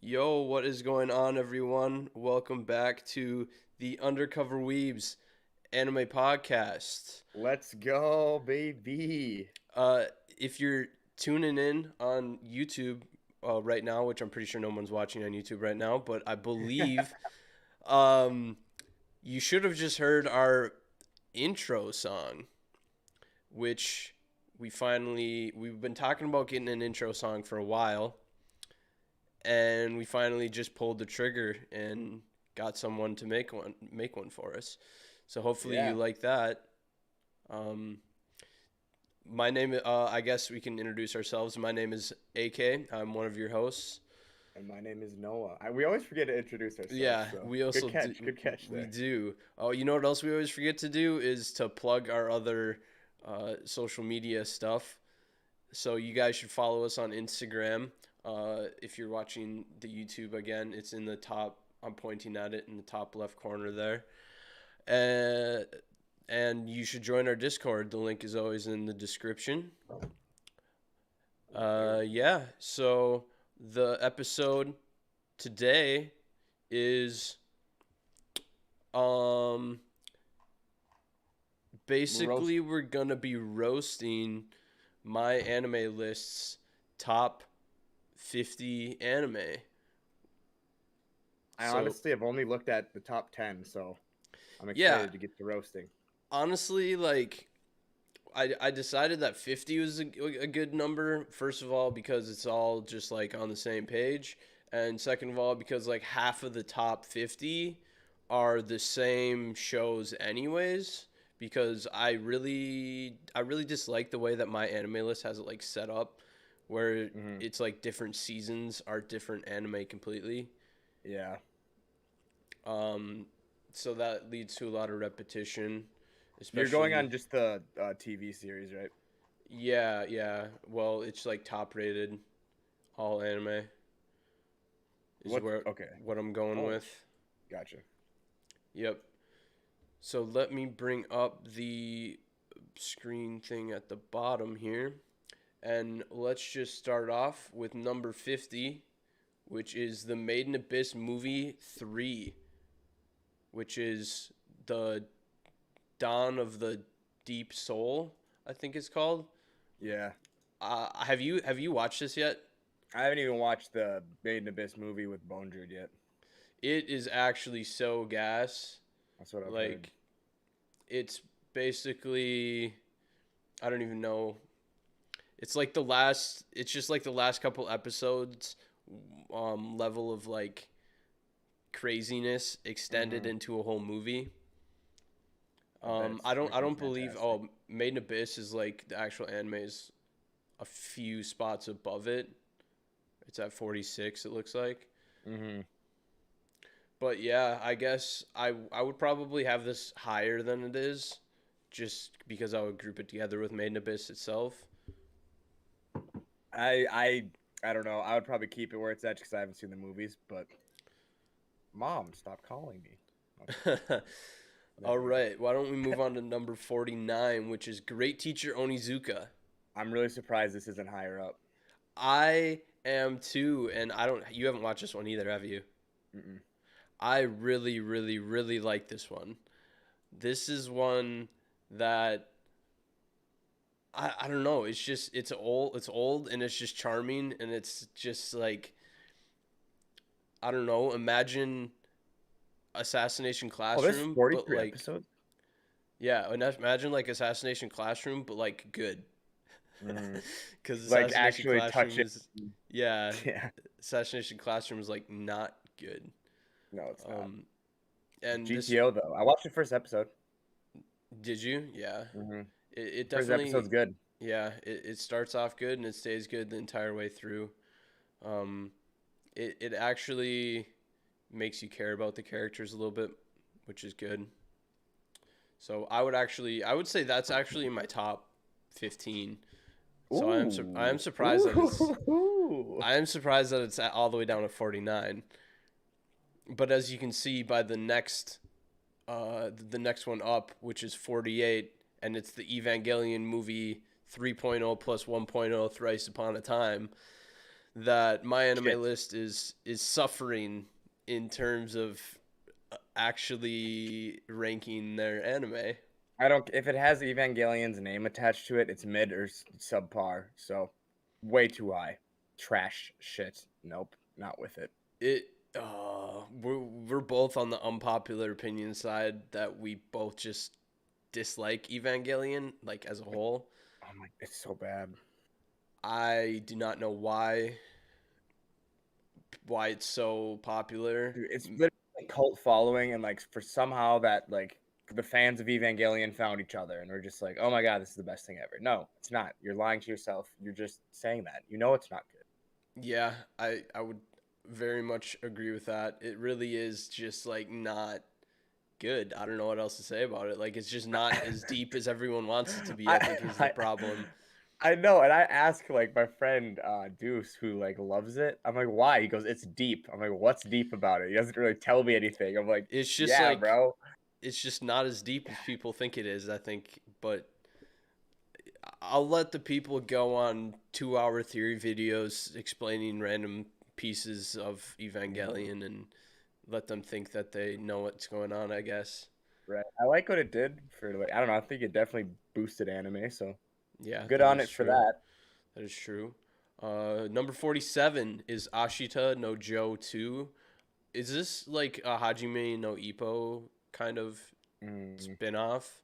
Yo, what is going on, everyone? Welcome back to the Undercover Weebs anime podcast. Let's go, baby. Uh, if you're tuning in on YouTube right now, which I'm pretty sure no one's watching on YouTube right now, but I believe um, you should have just heard our intro song, which we've been talking about getting an intro song for a while, and we finally just pulled the trigger and got someone to make one for us. So hopefully you Yeah. like that. Um, my name, I guess we can introduce ourselves. My name is AK. I'm one of your hosts. And my name is Noah. We always forget to introduce ourselves, Yeah, so we also good do. catch. Good catch We there. do. Oh, you know what else we always forget to do is to plug our other social media stuff. So you guys should follow us on Instagram. If you're watching the YouTube again, it's in the top. I'm pointing at it in the top left corner there. Uh, and you should join our Discord. The link is always in the description. Yeah. So the episode today is um Roast. basically we're gonna be roasting my anime list's top 50 anime. I So honestly have only looked at the top 10, so I'm yeah, excited to get to roasting. honestly, like I decided that 50 was a good number. First of all, because it's all just like on the same page, and second of all, because like half of the top 50 are the same shows anyways. Because I really dislike the way that my anime list has it like set up, where Hmm. it's like different seasons are different anime completely. Yeah. Um, so that leads to a lot of repetition, You're going especially. on just the TV series, right? Yeah, yeah. Well, it's like top rated all anime is What? where Okay. what I'm going Oh, with. gotcha. Yep. So let me bring up the screen thing at the bottom here, and let's just start off with number 50, which is the Made in Abyss movie 3, which is the Dawn of the Deep Soul, I think it's called. Yeah. Have you watched this yet? I haven't even watched the Made in Abyss movie with Bone Druid yet. It is actually so gas. That's what I've heard. Like, it's basically, I don't even know. It's just like the last couple episodes level of like craziness extended Hmm. into a whole movie. I bet it's I freaking don't believe fantastic. Made in Abyss is like the actual anime is a few spots above it. It's at 46, it looks like. Hmm. But yeah, I guess I would probably have this higher than it is, just because I would group it together with Made in Abyss itself. I I I don't know. I would probably keep it where it's at because I haven't seen the movies. But mom, stop calling me. Okay, All there we go. right, why don't we move on to number 49, which is Great Teacher Onizuka. I'm really surprised this isn't higher up. I am too, and I don't. You haven't watched this one either, have you? Mm-mm. I really, really, really like this one. This is one that I don't know. It's just it's old, and it's just charming, and it's just like I don't know. Imagine Assassination Oh, there's Classroom, but 43 like episodes. yeah, and imagine like Assassination Classroom, but like good, Hmm. because Like Assassination actually Classroom touching. is yeah, Yeah. Assassination Classroom is like not good. No, it's not. Um, and this GTO though. I watched the first episode. did you? Yeah, Hmm. it First episode's definitely good. yeah it starts off good and it stays good the entire way through. Um, it actually makes you care about the characters a little bit, which is good. So I would say that's actually in my top 15. So I am Ooh. surprised that Ooh. all the way down to 49. But as you can see by the next one up, which is 48, and it's the Evangelion movie 3.0 plus 1.0 Thrice Upon a Time. that my anime Shit. list is suffering in terms of actually ranking their anime. I don't. If it has Evangelion's name attached to it, it's mid or subpar. So, way too high. Trash shit. Nope, not with it. It we're both on the unpopular opinion side that we both just dislike Evangelion like as a whole. Oh my, it's so bad. I do not know why it's so popular. Dude, it's literally a cult following, and like for somehow that like the fans of Evangelion found each other, and we're just like, oh my god, this is the best thing ever. No, it's not. You're lying to yourself. You're just saying that. You know it's not good. Yeah, I would very much agree with that. It really is just like not good. I don't know what else to say about it. Like it's just not as deep as everyone wants it to be, I think is the problem. I know, and I ask like my friend Deuce, who like loves it. I'm like, why? He goes, it's deep. I'm like, what's deep about it? He doesn't really tell me anything. I'm like, It's just yeah, like bro. it's just not as deep as people think it is, I think, but I'll let the people go on 2-hour theory videos explaining random pieces of Evangelion and let them think that they know what's going on, I guess. Right. I like what it did for like I don't know. I think it definitely boosted anime. So Yeah, good that on is it for true. that. That is true. Number 47 is Ashita no Joe 2. Is this like a Hajime no Ippo kind of Mm. spin-off?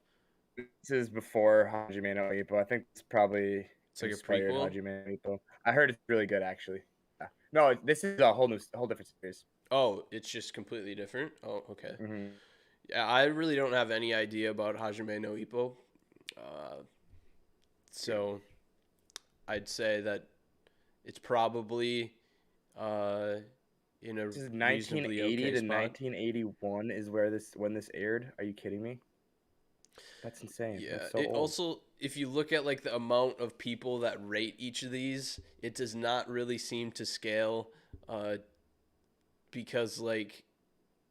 This is before Hajime no Ippo. I think it's probably It's like a inspired prequel? Hajime no Ippo. I heard it's really good actually. Yeah. No, this is a whole different series. Oh, it's just completely different? Oh, okay. Hmm. Yeah, I really don't have any idea about Hajime no Ippo. Uh, so I'd say that it's probably uh, in a This is reasonably 1980 okay to spot. 1981 is where this when this aired. Are you kidding me? That's insane. Yeah, That's so it old. also, if you look at like the amount of people that rate each of these, it does not really seem to scale, uh, because like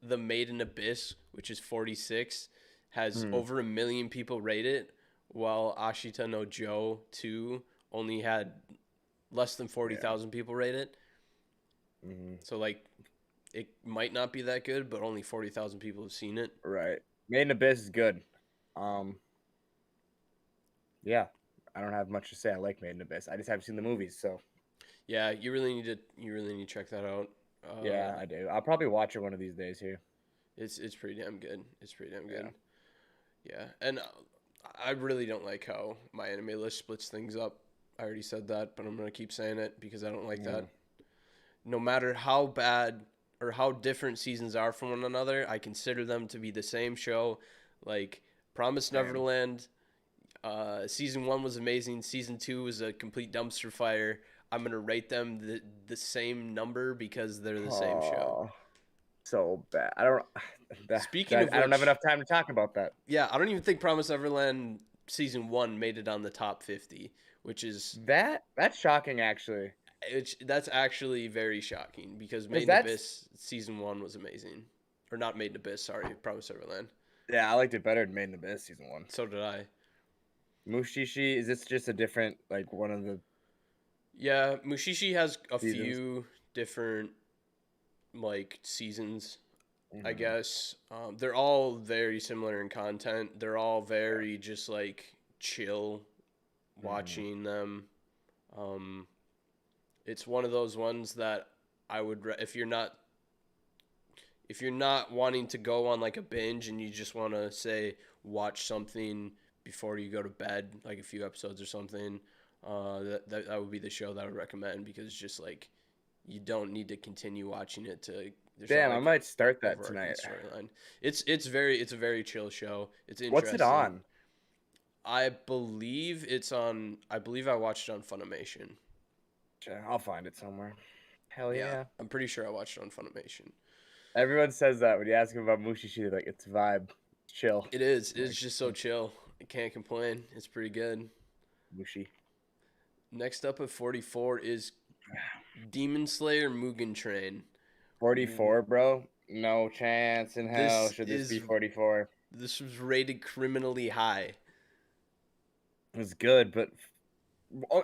the Maiden Abyss, which is 46, has Hmm. over 1 million people rate it, while Ashita no Joe 2 only had less than Yeah. 40,000 people rate it. Hmm. So like it might not be that good, but only 40,000 people have seen it. Right. Made in Abyss is good. Um. Yeah. I don't have much to say. I like Made in Abyss. I just haven't seen the movies, so Yeah, you really need to check that out. yeah, I do. I'll probably watch it one of these days here. It's pretty damn good. It's pretty damn Yeah. good. Yeah, and I really don't like how my anime list splits things up. I already said that, but I'm gonna keep saying it because I don't like Mm. that. No matter how bad or how different seasons are from one another, I consider them to be the same show. Like Promise Same. Neverland, season 1 was amazing. Season 2 was a complete dumpster fire. I'm gonna rate them the same number because they're the same show. Oh, so bad. I don't. Speaking of I don't have which, enough time to talk about that. yeah, I don't even think Promise Neverland season 1 made it on the top 50, which is That's shocking, actually. that's actually very shocking because Because Made in that's Abyss season 1 was amazing. Or not Made in Abyss, sorry, Promise Neverland. yeah, I liked it better than Made in Abyss season one. So did I. Mushishi, is this just a different like one of the Yeah, Mushishi has a seasons? few different like seasons, I Hmm. guess. They're all very similar in content. They're all very just like chill Hmm. watching them. Um, it's one of those ones that I would if you're not wanting to go on like a binge and you just want to say watch something before you go to bed, like a few episodes or something, that would be the show that I would recommend because it's just like you don't need to continue watching it to. There's not Damn, I like might start that overarching tonight. storyline. It's a very chill show. It's What's it interesting. on? I believe I watched it on Funimation. Sure, I'll find it somewhere. Hell Yeah, yeah. I'm pretty sure I watched it on Funimation. Everyone says that when you ask them about Mushishi, they're like it's vibe, it's chill. It is. I'm It's like just so chill. I can't complain. It's pretty good. Mushi. Next up at 44 is Demon Slayer Mugen Train. 44, bro. No chance in hell This should this be is 44. this was rated criminally high. It was good, but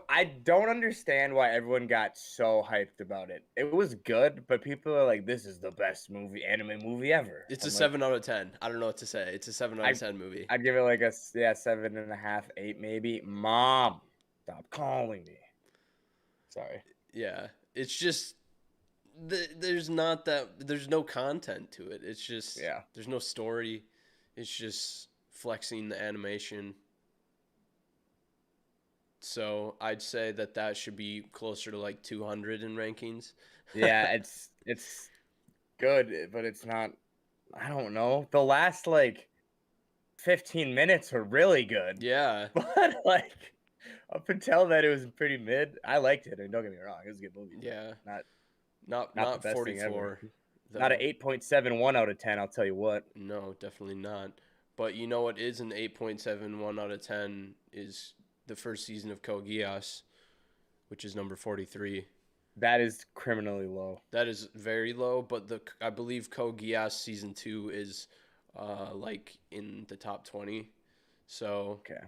I don't understand why everyone got so hyped about it. It was good, but people are like, "This is the best anime movie ever." It's a I'm like, 7 out of 10. I don't know what to say. It's a 7 out of 10 movie. I'd give it like a 7.5, 8 maybe. Mom, stop calling me. Sorry. Yeah, it's just there's no content to it. It's just Yeah. there's no story. It's just flexing the animation. So I'd say that should be closer to like 200 in rankings. Yeah, it's good, but it's not. I don't know. The last like 15 minutes were really good, Yeah, but like up until that, it was pretty mid. I liked it, and don't get me wrong, it was a good movie, but yeah. not not the Not best thing ever. 44 Not an though. 8.71 out of 10. I'll tell you what. No, definitely not. But you know what is an 8.71 out of 10 is the first season of Code Geass, which is number 43. That is criminally low. That is very low, but I believe Code Geass season 2 is like in the top 20. So Okay.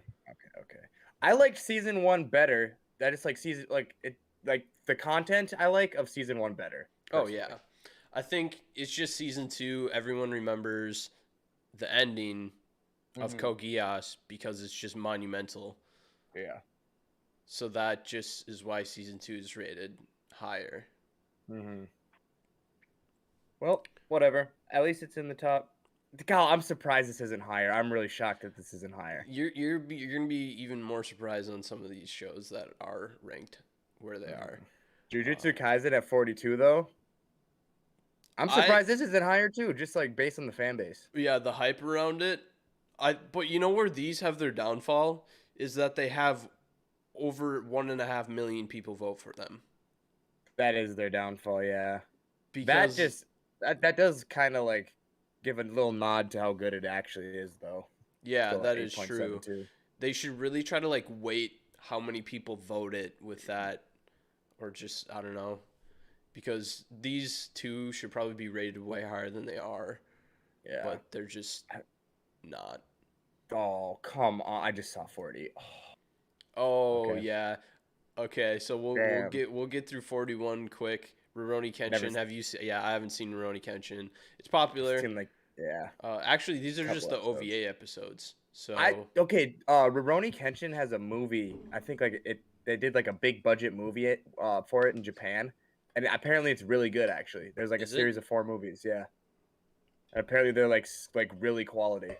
I liked season 1 better. That is like season like the content I like of season 1 better. oh Personally. yeah. I think it's just season 2 everyone remembers the ending of Code Geass because it's just monumental. Yeah. So that just is why season 2 is rated higher. Well, whatever. At least it's in the top. God, I'm surprised this isn't higher. I'm really shocked that this isn't higher. You're gonna be even more surprised on some of these shows that are ranked where they are. Jujutsu Kaisen at 42 though. I'm surprised this isn't higher too, just like based on the fan base. Yeah, the hype around it. But you know where these have their downfall is that they have over 1.5 million people vote for them. That is their downfall, yeah. Because That does kind of like give a little nod to how good it actually is, though. yeah, Still that is true. 8.72. They should really try to like weight how many people voted with that, or just I don't know, because these two should probably be rated way higher than they are. Yeah, but they're just not. Oh come on! I just saw 40. Oh Okay. yeah. Okay, so we'll get through 41 quick. Rurouni Kenshin. Have you seen? Yeah, I haven't seen Rurouni Kenshin. It's popular. Seen like yeah. Actually, these are just the Couple OVA episodes. So Rurouni Kenshin has a movie. I think like they did like a big budget movie for it in Japan, and apparently it's really good. Actually, there's like a series of 4 movies. Yeah, and apparently they're like really quality.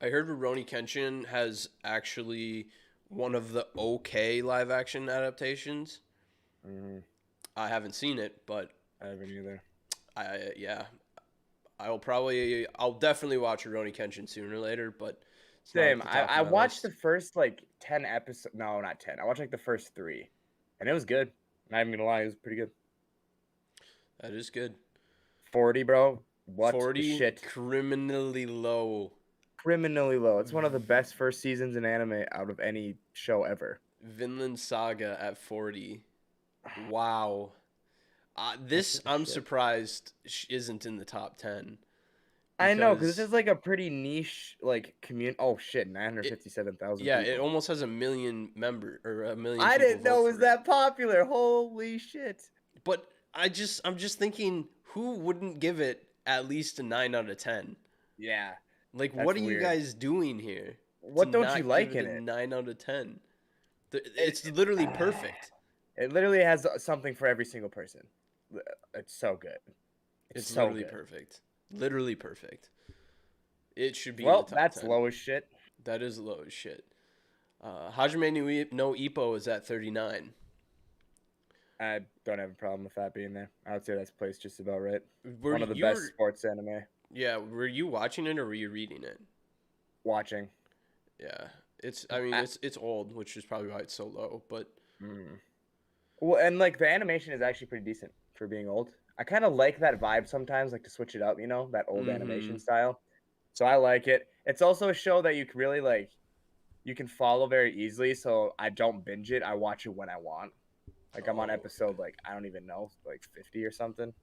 I heard Rurouni Kenshin has actually one of the okay live action adaptations. I haven't seen it, but I haven't either. I'll definitely watch Rurouni Kenshin sooner or later, but same. I watched the first like 10 episodes. No, not 10. I watched like the first 3, and it was good. Not even gonna lie, it was pretty good. That is good. 40, bro. What 40, shit? criminally low. Criminally low. It's one of the best first seasons in anime out of any show ever. Vinland Saga at 40. Wow. This I'm surprised isn't in the top 10. I know, because this is like a pretty niche like community. Oh shit, 957,000. Yeah, it almost has 1 million members or 1 million. I didn't know it was that popular. Holy shit! But I'm just thinking, who wouldn't give it at least a 9 out of 10? Yeah. Like, what are you guys doing here? What don't you like in it? 9 out of 10. It's literally perfect. It literally has something for every single person. It's so good. It's so literally perfect. Literally perfect. It should be. Well, in the top that's 10. low as shit. That is low as shit. Hajime no Ippo is at 39. I don't have a problem with that being there. I would say that's placed just about right. One of the best sports anime. Yeah, were you watching it or were you reading it? Watching. Yeah, it's old, which is probably why it's so low. But well, and like the animation is actually pretty decent for being old. I kind of like that vibe sometimes, like to switch it up, you know, that old animation style. So I like it. It's also a show that you can really like, you can follow very easily. So I don't binge it. I watch it when I want. Like I'm on episode like I don't even know, like 50 or something.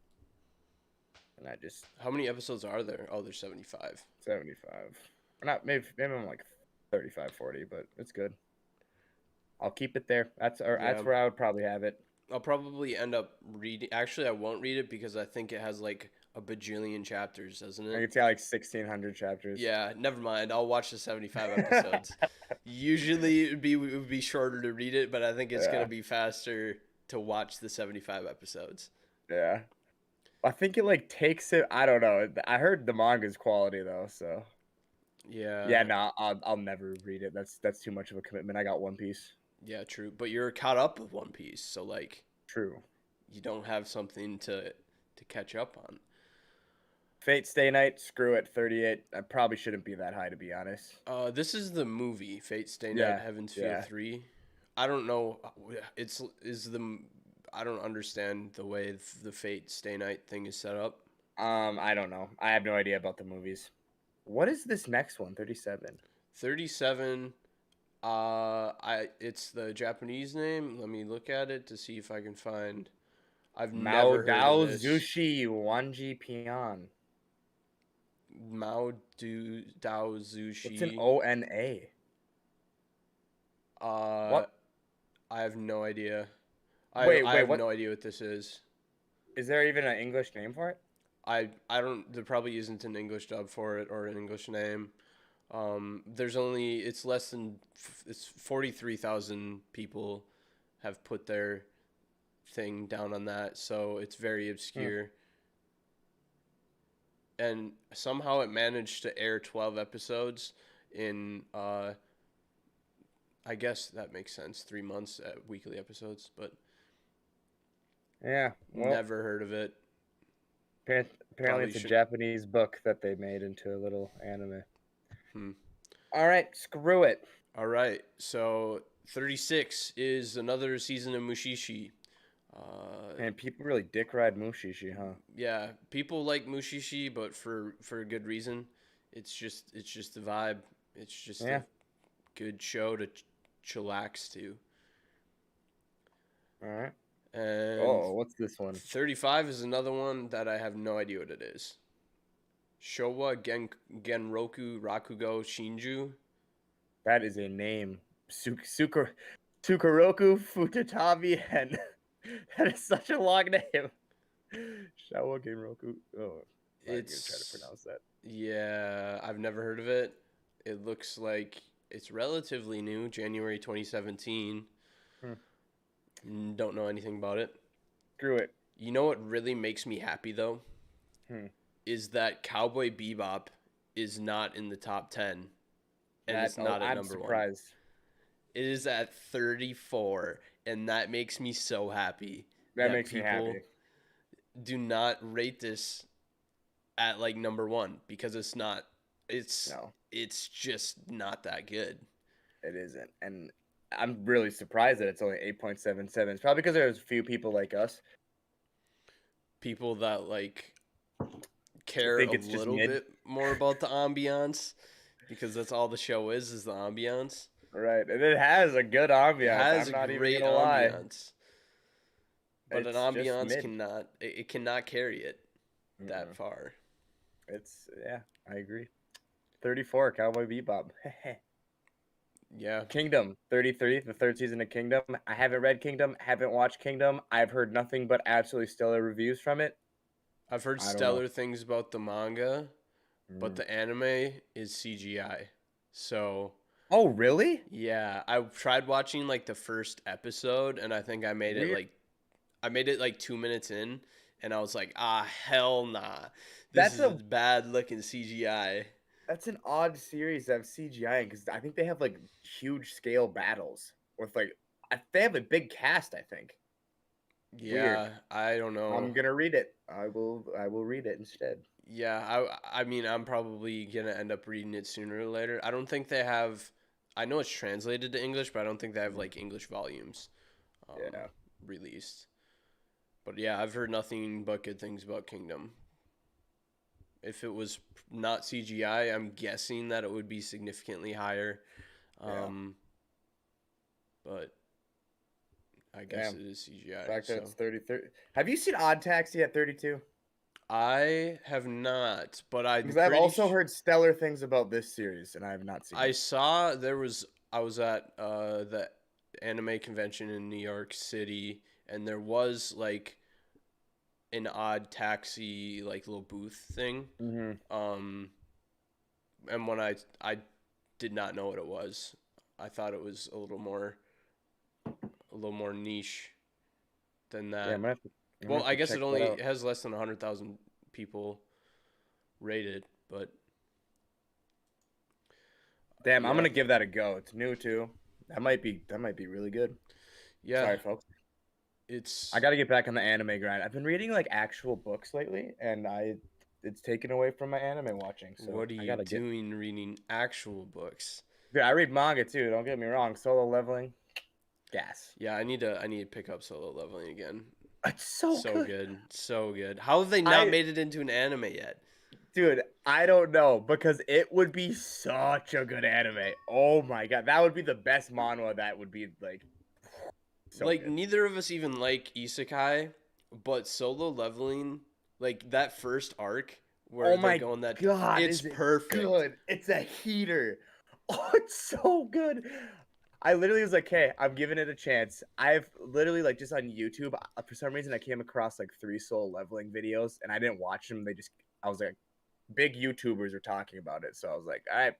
And I just. How many episodes are there? Oh, there's 75. 75. Or not, maybe I'm like 35, 40, but it's good. I'll keep it there. That's Yeah. where I would probably have it. I'll probably end up reading. Actually, I won't read it because I think it has like a bajillion chapters, doesn't I think it? it's got like 1,600 chapters. Yeah, never mind. I'll watch the 75 episodes. Usually it would be shorter to read it, but I think it's gonna Yeah, be faster to watch the 75 episodes. yeah. I think it like takes it. I don't know. I heard the manga's quality though, so yeah. Yeah, No, I'll never read it. That's too much of a commitment. I got One Piece. yeah, true. But you're caught up with One Piece, so like True. you don't have something to catch up on. Fate Stay Night. Screw it. 38. I probably shouldn't be that high to be honest. This is the movie Fate Stay Night Yeah, Heaven's Feel yeah. 3. I don't know. It's is the I don't understand the way the Fate Stay Night thing is set up. I don't know. I have no idea about the movies. What is this next one? 37. 37. It's the Japanese name. Let me look at it to see if I can find. I've Mao never heard of Dao this. Zushi Wanji Pian. Mao Du Dao Zushi. It's an ONA. What? I have no idea. Wait, I have what? no idea what this is. Is there even an English name for it? I don't. There probably isn't an English dub for it or an English name. There's only it's less than it's 43,000 people have put their thing down on that, so it's very obscure. And somehow it managed to air 12 episodes in I guess that makes sense, 3 months at weekly episodes, but Yeah. Well, never heard of it. apparently Probably it's a should. Japanese book that they made into a little anime. Hmm. All right, screw it. All right, so 36 is another season of Mushishi. And people really dick ride Mushishi, huh? Yeah, people like Mushishi, but for a good reason. It's just the vibe. It's just Yeah. a good show to chillax to. All right. And Oh, what's this one? 35 is another one that I have no idea what it is. Showa Genroku Rakugo Shinju. That is a name. Sukaroku Futatabi and that is such a long name. Shawa Genroku. Oh, I'm not even try to pronounce that. Yeah, I've never heard of it. It looks like it's relatively new, January 2017. Don't know anything about it. Screw it. You know what really makes me happy though? Is that Cowboy Bebop is not in the top 10 and it's not at I'm number surprised. 1. It is at 34 and that makes me so happy. That makes me happy. Do not rate this at like number 1 because it's not. It's just not that good. It isn't. And I'm really surprised that it's only 8.77. It's probably because there's a few people like us. People that like care a little bit more about the ambiance because that's all the show is the ambiance. Right. And it has a good ambiance. It has I'm not a even great gonna lie. ambiance. But It's an just ambiance mid. it cannot carry it that Mm-mm. far. Yeah, I agree. 34, Cowboy Bebop. Yeah. Kingdom, 33, the third season of Kingdom. I haven't read Kingdom, haven't watched Kingdom. I've heard nothing but absolutely stellar reviews from it. I've heard I don't stellar things about the manga, but the anime is CGI. So, Oh, really? yeah, I tried watching like the first episode and I think I made Weird. it like 2 minutes in and I was like, "Ah, hell nah. This That's is bad looking CGI." That's an odd series to have CGI because I think they have like huge scale battles with like they have a big cast. I think. Yeah, Weird. I don't know. I'm gonna read it. I will read it instead. Yeah, I mean, I'm probably gonna end up reading it sooner or later. I don't think they have. I know it's translated to English, but I don't think they have like English volumes Yeah. released. But yeah, I've heard nothing but good things about Kingdom. If it was not CGI, I'm guessing that it would be significantly higher. But I guess it is CGI. The fact that it's 30. Have you seen Odd Taxi at 32? I have not, but Because I've also heard stellar things about this series, and I have not seen I it. saw I was at the anime convention in New York City, and there was like an odd taxi like little booth thing. Mm-hmm. Um, and when I did not know what it was. I thought it was a little more niche than Yeah, that. I'm gonna Well, have I to guess check it that only out. has less than 100,000 people rated, but Damn, I'm yeah, gonna give that a go. It's new too. That might be really good. yeah, Sorry, folks. I it's got to get back on the anime grind. I've been reading like actual books lately, and it's taken away from my anime watching. So what are I you gotta get. doing reading actual books? Dude, I read manga too. Don't get me wrong. Solo Leveling, gas. Yeah, I need to pick up Solo Leveling again. It's so So good. good, so good. How have they not I made it into an anime yet? Dude, I don't know because it would be such a good anime. Oh my god, that would be the best manhwa. That would be like so Like good. neither of us even like isekai, but Solo Leveling, like that first arc Oh where they my go in that, god, it's is it perfect. good? It's a heater. Oh, it's so good. I literally was like, "Hey, I'm giving it a chance." I've literally like just on YouTube for some reason I came across like 3 Soul Leveling videos and I didn't watch them. I was like, big YouTubers are talking about it, so I was like, "All right,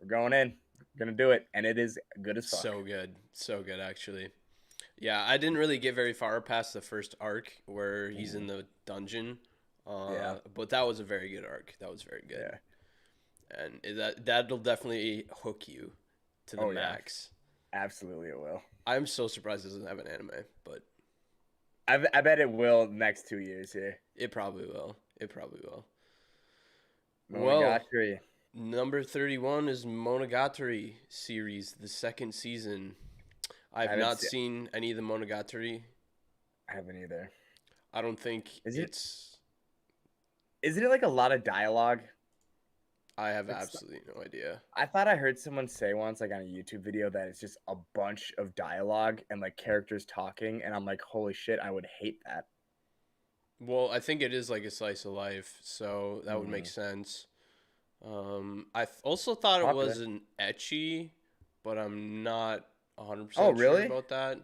we're going in, we're gonna do it," and it is good as fuck. So good actually. Yeah, I didn't really get very far past the first arc where he's in Mhm. the dungeon, Yeah, but that was a very good arc. That was very good, yeah. and that'll definitely hook you to the Oh yeah, max. absolutely it will. I'm so surprised it doesn't have an anime, but I bet it will next 2 years here. it probably will. It probably will. Well, Monogatari. number 31 is Monogatari series, the second season. I I've haven't not seen. seen any of the Monogatari. I haven't either. I don't think Is it? it's. Isn't it like a lot of dialogue? I have It's. absolutely no idea. I thought I heard someone say once, like on a YouTube video, that it's just a bunch of dialogue and like characters talking, and I'm like, holy shit, I would hate that. Well, I think it is like a slice of life, so that would make Mm, sense. Also thought it was popular. an etchy, but I'm not Oh, 100% sure really? about that.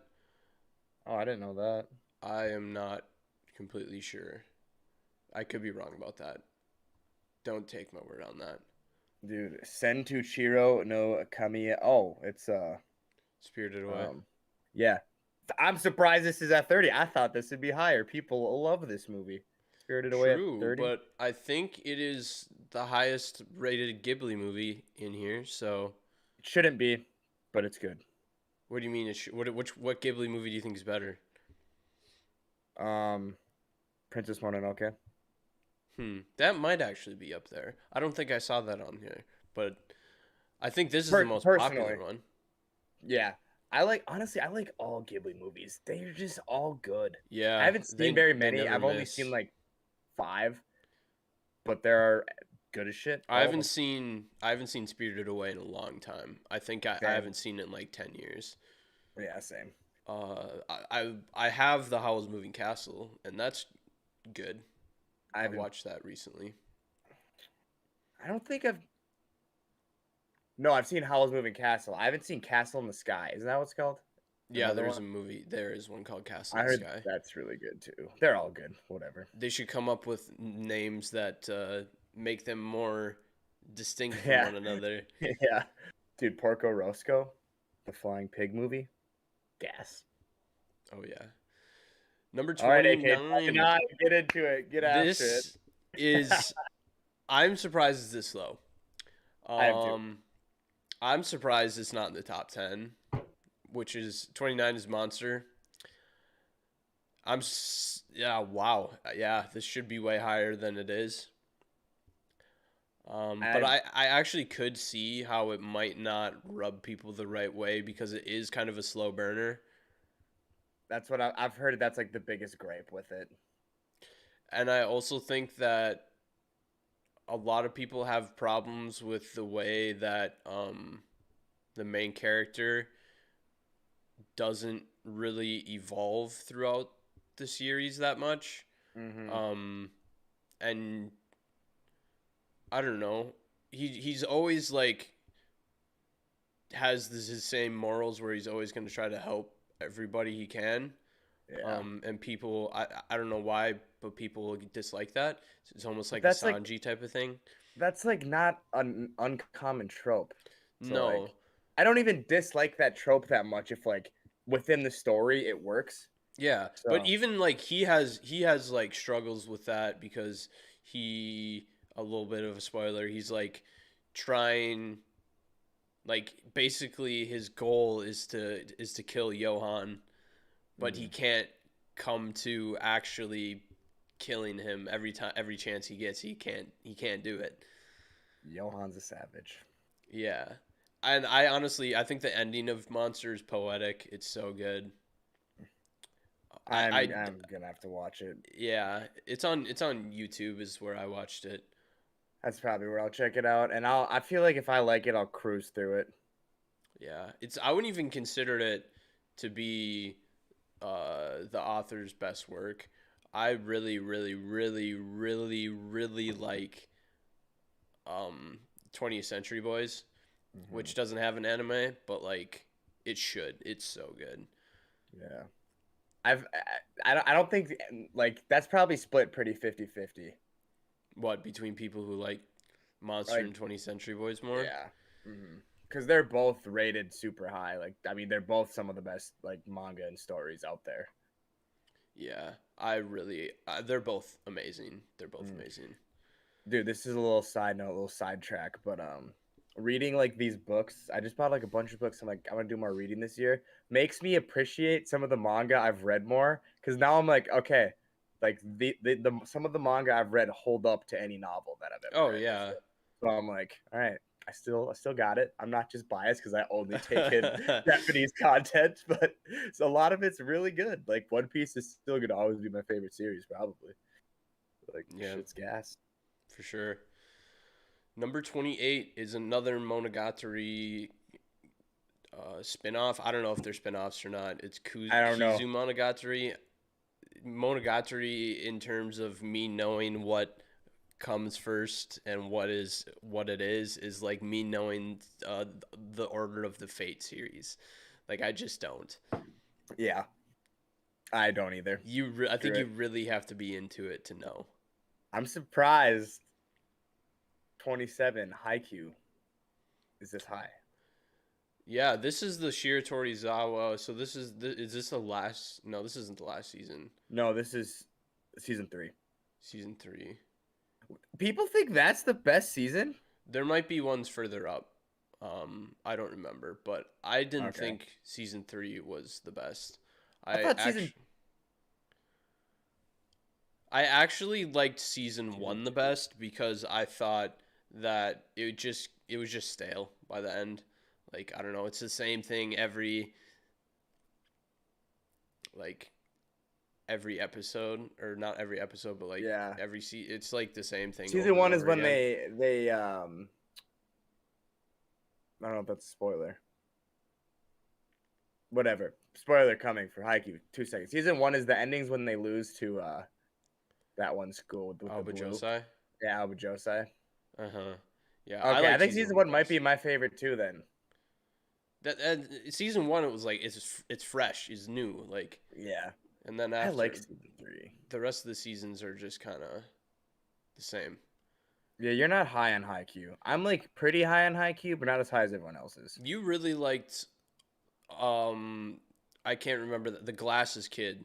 Oh, I didn't know that. I am not completely sure. I could be wrong about that. Don't take my word on that. Dude, Sentu Chiro no Kamiya. Oh, it's Spirited Away. um yeah. I'm surprised this is at 30. I thought this would be higher. People love this movie. Spirited Away at True, 30. but I think it is the highest rated Ghibli movie in here. So, It shouldn't be, but it's good. what do you mean? What Ghibli movie do you think is better? Um Princess Mononoke. That might actually be up there. I don't think I saw that on here, but I think this is the most Personally, popular one. yeah. Honestly, I like all Ghibli movies. They're just all good. I Yeah, haven't seen very they many. never I've only seen miss. like 5, but they're good as shit. All of them. I haven't seen Spirited Away in a long time. I think I Same. haven't seen it in like 10 years. Yeah, same. I have the Howl's Moving Castle, and that's good. I I haven't. watched that recently. I don't think I've. No, I've seen Howl's Moving Castle. I haven't seen Castle in the Sky. Isn't that what it's called? Yeah, Another there's one. a movie. There is one called Castle I in the heard Sky. that's really good too. They're all good. Whatever. They should come up with names that make them more distinct from Yeah. one another. Yeah. Dude, Porco Roscoe, the flying pig movie. Gas. Oh yeah. Number All right, AK, 29. not get into it. Get after it. This is I'm surprised it's this low. I am too. Um I'm surprised it's not in the top 10, which is 29 is Monster. Yeah, wow. Yeah, this should be way higher than it is. But I I actually could see how it might not rub people the right way because it is kind of a slow burner. That's what I've heard. That's like the biggest gripe with it. And I also think that a lot of people have problems with the way that the main character doesn't really evolve throughout the series that much. Mm-hmm. And I don't know. He's always like has his same morals where he's always going to try to help everybody he can. Yeah. And people, I don't know why, but people dislike that. It's almost But like a that's like Sanji type of thing. not an uncommon trope. So like No, I don't even dislike that trope that much if like within the story it works. yeah, but So even like he has like struggles with that because he a little bit of a spoiler. He's like trying like basically his goal is to kill Johan, but he mm, can't come to actually killing him every chance he gets. He can't do it. Johan's a savage. Yeah. And I think the ending of Monster is poetic. It's so good. I I'm gonna have to watch it. yeah, it's on YouTube is where I watched it. That's probably where I'll check it out. And I feel like if I like it, I'll cruise through it. Yeah. I wouldn't even consider it to be the author's best work. I really really really really really like um 20th Century Boys, Hmm. which doesn't have an anime, but like it should. It's so good. Yeah. I've I don't think like that's probably split pretty 50-50. What, between people who like Monster Like and 20th Century Boys more? yeah. Hmm. Because they're both rated super high. Like I mean, they're both some of the best like manga and stories out there. Yeah, I really. They're both amazing. They're both Mm. amazing. Dude, this is a little side note, a little sidetrack, but reading like these books, I just bought like a bunch of books. I'm like, I'm gonna do more reading this year. Makes me appreciate some of the manga I've read more because now I'm like, okay, like the some of the manga I've read hold up to any novel that I've ever Oh read yeah. before. So I'm like, all right, I still got it. I'm not just biased because I only take in Japanese content, but so a lot of it's really good. Like One Piece is still gonna always be my favorite series, probably. Like Yeah, shit's gas. for sure. Number 28 is another Monogatari spin-off. I don't know if they're spin-offs or not. It's I don't Kizu know. Monogatari. Monogatari in terms of me knowing what comes first and what it is like me knowing the Order of the Fate series. Like I just don't. Yeah, I don't either. I Screw think you it. really have to be into it to know. I'm surprised 27 Haikyuu is this high. Yeah, this is the Shira Torizawa. So is this the last? No, this isn't the last season. No, this is season 3. Season 3. People think that's the best season? There might be ones further up. I don't remember, but I didn't Okay. think season 3 was the best. I I thought season actually I actually liked season season 1 the 3. best because I thought that it was just stale by the end. Like I don't know, it's the same thing like every episode, or not every episode, but like Yeah. it's like the same thing Season over and 1 is over when again. they I don't know if that's a spoiler. Whatever. Spoiler coming for Haikyuu. 2 seconds. Season 1 is the endings when they lose to that one school with the Alba blue. Josai. Yeah, Alba Josai. Uh-huh. Yeah, I Okay, I like think season season 1 the 1 might best. be my favorite too then. That season 1, it was like it's fresh, it's new, like, Yeah. and then I like after season 3. the rest of the seasons are just kind of the same. Yeah, you're not high on Haikyuu. I'm like pretty high on Haikyuu, but not as high as everyone else is. You really liked um I can't remember the glasses kid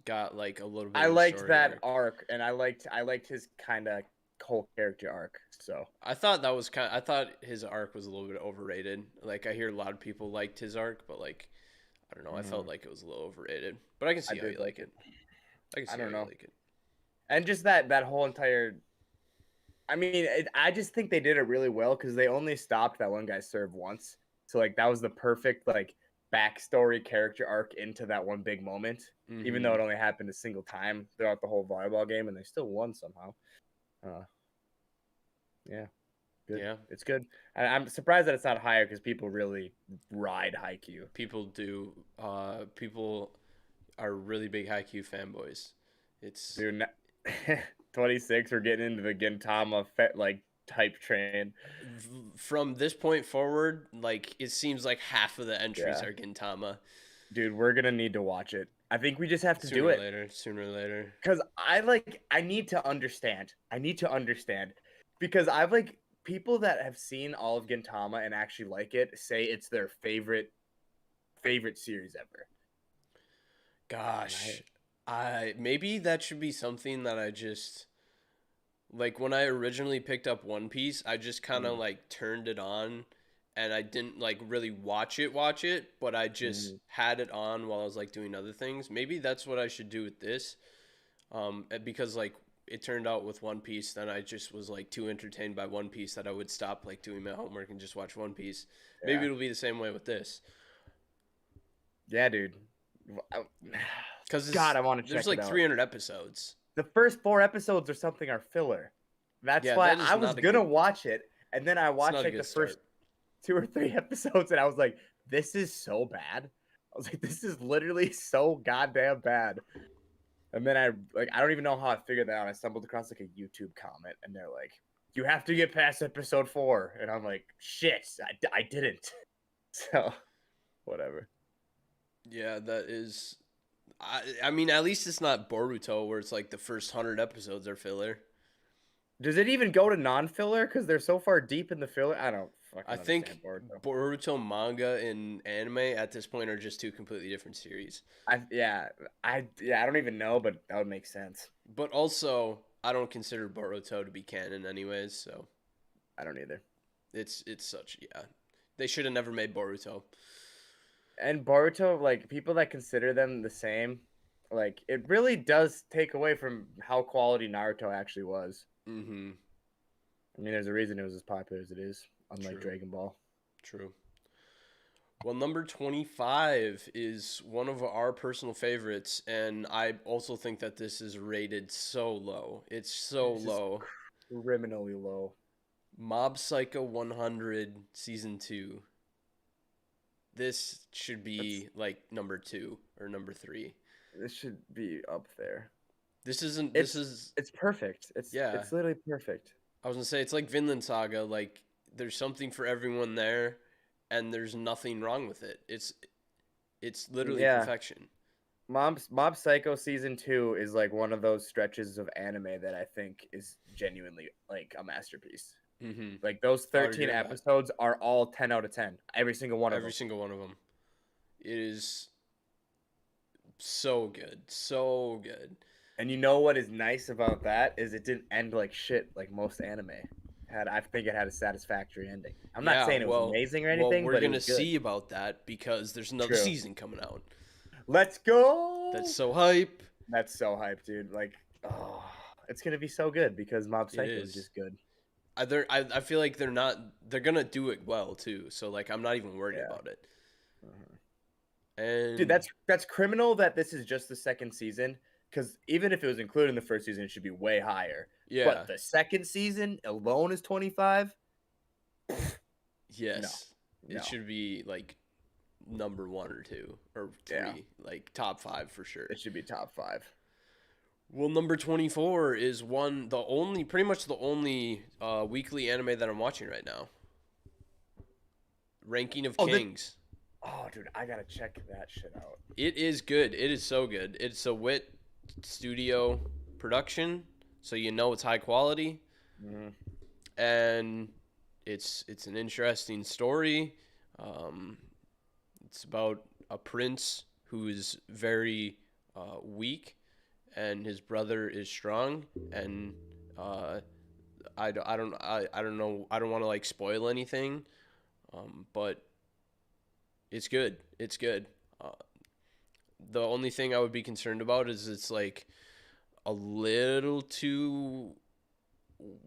got like a little bit I of a liked story that arc. arc, and I liked his kind of whole character arc. So I thought his arc was a little bit overrated. Like I hear a lot of people liked his arc, but like I don't know, I felt like it was a little overrated. But I can I see how did you like like it. it. I can I see how don't you know, like it. and just that whole entire. I mean, I just think they did it really well because they only stopped that one guy serve once. So like that was the perfect like backstory character arc into that one big moment. Even though Mhm. it only happened a single time throughout the whole volleyball game, and they still won somehow. Uh, yeah. Good. Yeah. It's good. I'm surprised that it's not higher because people really ride Haikyuu. People do people are really big Haikyuu fanboys. It's Dude, 26, we're getting into the Gintama like hype train. From this point forward, like it seems like half of the entries Yeah. are Gintama. Dude, we're gonna need to watch it. I think we just have to do Sooner or it. later. Sooner or later. Because I need to understand. I need to understand. Because I've like people that have seen all of Gintama and actually like it say it's their favorite series ever. Gosh, I maybe that should be something that I just like when I originally picked up One Piece, I just kind of like turned it on and I didn't like really watch it, but I just had it on while I was like doing other things. Maybe that's what I should do with this. Because like it turned out with One Piece, then I just was like too entertained by One Piece that I would stop like doing my homework and just watch One Piece. Maybe it'll be the same way with this. Yeah, dude. Because God, I want to check there's it like out. 300 episodes. The first 4 episodes or something are filler. That's why I was gonna watch it, and then I watched like the first 2 or 3 episodes, and I was like, "This is so bad." I was like, "This is literally so goddamn bad." And then I don't even know how I figured that out. I stumbled across like a YouTube comment, and they're like, "You have to get past episode 4," and I'm like, "Shit, I didn't." So, whatever. Yeah, that is. I mean, at least it's not Boruto where it's like the first 100 episodes are filler. Does it even go to non-filler? Because they're so far deep in the filler. I don't fucking I understand think Boruto. Boruto manga and anime at this point are just two completely different series. I don't even know, but that would make sense. But also, I don't consider Boruto to be canon anyways, so I don't either. it's such They should have never made Boruto. And Boruto, like people that consider them the same, like it really does take away from how quality Naruto actually was. Mm-hmm. I mean, there's a reason it was as popular as it is, unlike Dragon Ball. True. Well, number 25 is one of our personal favorites, and I also think that this is rated so low. It's so low. Criminally low. Mob Psycho 100 Season 2. This should be like number 2 or number 3. This should be up there. It's perfect. It's literally perfect. I was gonna say it's like Vinland Saga. Like there's something for everyone there, and there's nothing wrong with it. It's literally perfection. Mob Psycho season 2 is like one of those stretches of anime that I think is genuinely like a masterpiece. Mm-hmm. Like those 13 episodes are all 10 out of 10. Every single one of them. Every single one of them. It is so good. So good. And you know what is nice about that is it didn't end like shit like most anime. I think it had a satisfactory ending. I'm not saying it was amazing or anything, but we're gonna see about that because there's another season coming out. Let's go! That's so hype. That's so hype, dude. Like, oh, it's gonna be so good because Mob Psycho is just good. I feel like they're gonna do it well too. So like I'm not even worried about it. And dude, that's criminal that this is just the second season. Because even if it was included in the first season, it should be way higher. Yeah. But the second season alone is 25. Yes. No. It should be like number 1 or 2 or 3, like top 5 for sure. It should be top 5. Well, number 24 is pretty much the only weekly anime that I'm watching right now. Ranking of Kings. Oh, dude, I gotta check that shit out. It is good. It is so good. It's a Wit Studio production, so you know it's high quality. Mm-hmm. And it's an interesting story. It's about a prince who is very weak, and his brother is strong. And I don't know. I don't want to like spoil anything, but it's good. It's good. The only thing I would be concerned about is it's like a little too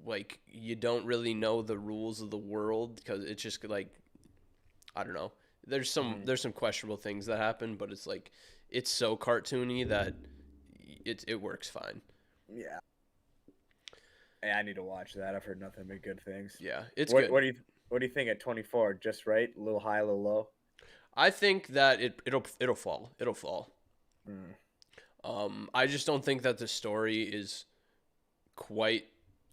like you don't really know the rules of the world because it's just like I don't know. There's some questionable things that happen, but it's like it's so cartoony that it works fine. Yeah. Hey, I need to watch that. I've heard nothing but good things. Yeah, it's good. What do you think at 24? Just right, a little high, a little low. I think that it'll fall. It'll fall. I just don't think that the story is quite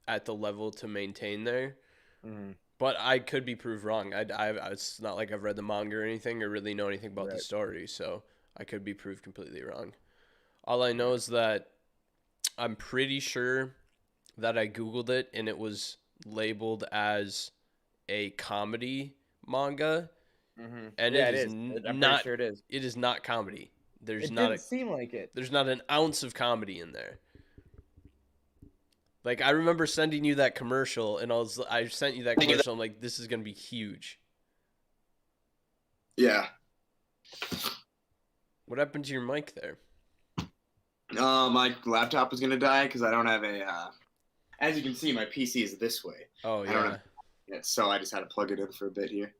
at the level to maintain there. Mm-hmm. But I could be proved wrong. It's not like I've read the manga or anything or really know anything about the Right. story, so I could be proved completely wrong. All I know is that I'm pretty sure that I Googled it and it was labeled as a comedy manga, Mm-hmm. and Yeah, it it is is. I'm pretty not. sure it is. It is not comedy. It didn't seem like it. There's not an ounce of comedy in there. Like, I remember sending you that commercial, and I sent you that commercial. I'm like, this is gonna be huge. Yeah. What happened to your mic there? My laptop is gonna die because I don't have a. As you can see, my PC is this way. Oh I don't yeah. have, yeah, so I just had to plug it in for a bit here.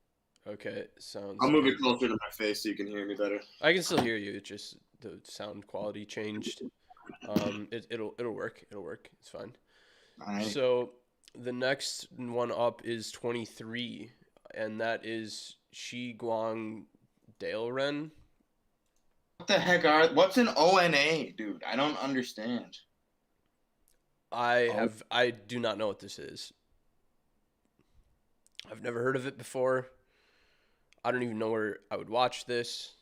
Okay, sounds. I'll move it closer to my face so you can hear me better. I can still hear you. It's just the sound quality changed. It'll work. It'll work. It's fine. All right. So the next one up is 23, and that is Shi Guang Daleren. What the heck what's an ONA, dude? I don't understand. I do not know what this is. I've never heard of it before. I don't even know where I would watch this.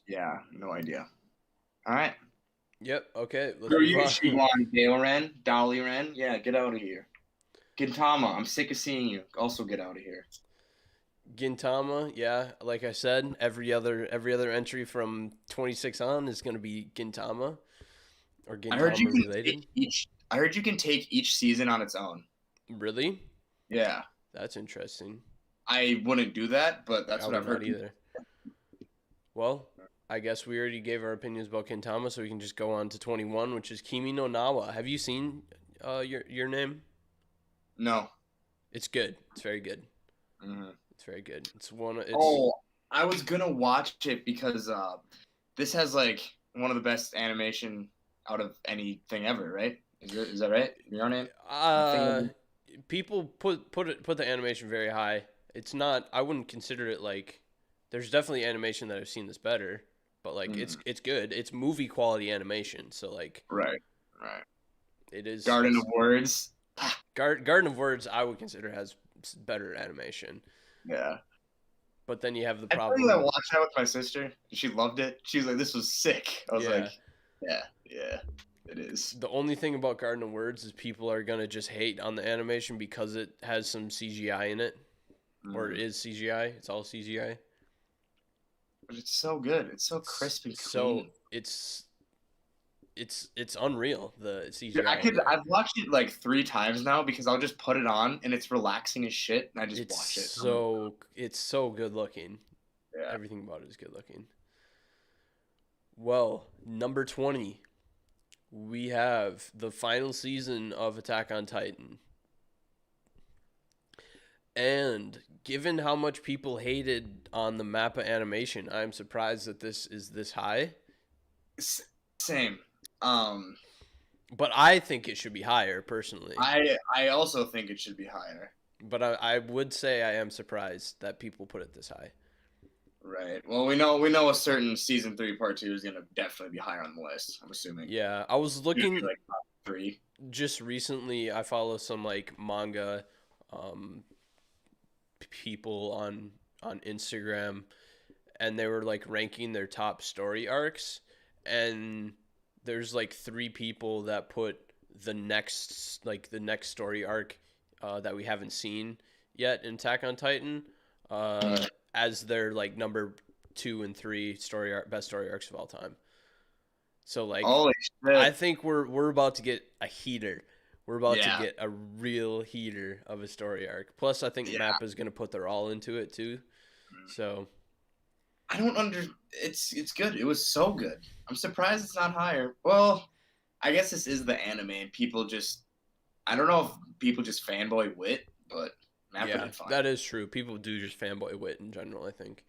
Yeah, no idea. All right. Yep. Okay. Let's Who are move you, on. Shiwan? Dale Ren? Dolly Ren? Yeah, get out of here. Gintama, I'm sick of seeing you. Also get out of here. Gintama, yeah, like I said, every other entry from 26 on is going to be Gintama or Gintama related. I heard you can take each season on its own. Really? Yeah. That's interesting. I wouldn't do that, but that's what I've heard. Either. Well, I guess we already gave our opinions about Gintama, so we can just go on to 21, which is Kimi no Nawa. Have you seen your name? No. It's good. It's very good. Mm-hmm. It's very good. I was gonna watch it because this has like one of the best animation out of anything ever, right? Is that right? Your name? People put the animation very high. It's not. I wouldn't consider it like. There's definitely animation that I've seen that's better, but like it's good. It's movie quality animation. So like. Right. It is. Garden of Words. Garden of Words, I would consider has better animation. Yeah. But then you have the problem. I watched that with my sister. She loved it. She was like, "This was sick." I was like, "Yeah, it is." The only thing about Garden of Words is people are gonna just hate on the animation because it has some CGI in it, or it is CGI. It's all CGI. But it's so good. It's so crisp and clean. So it's unreal, the CGI. Dude, I've watched it like 3 times now because I'll just put it on and it's relaxing as shit and I just watch it. It's so good looking. Yeah. Everything about it is good looking. Well, number 20, we have the final season of Attack on Titan. And given how much people hated on the Mappa animation, I'm surprised that this is this high. Same. But I think it should be higher, personally. I also think it should be higher. But I would say I am surprised that people put it this high. Right. Well, we know a certain season 3 part 2 is gonna definitely be higher on the list. I'm assuming. Yeah, I was looking like top 3. Just recently. I follow some like manga, people on Instagram, and they were like ranking their top story arcs, and there's like 3 people that put the next story arc that we haven't seen yet in Attack on Titan as their like number 2 and 3 best story arcs of all time. So like, I think we're about to get a heater. We're about to get a real heater of a story arc. Plus, I think Mappa is gonna put their all into it too. So I don't it's good. It was so good. I'm surprised it's not higher. Well, I guess this is the anime and people just I don't know if people just fanboy Wit, but Mappa did fine. That is true. People do just fanboy Wit in general, I think.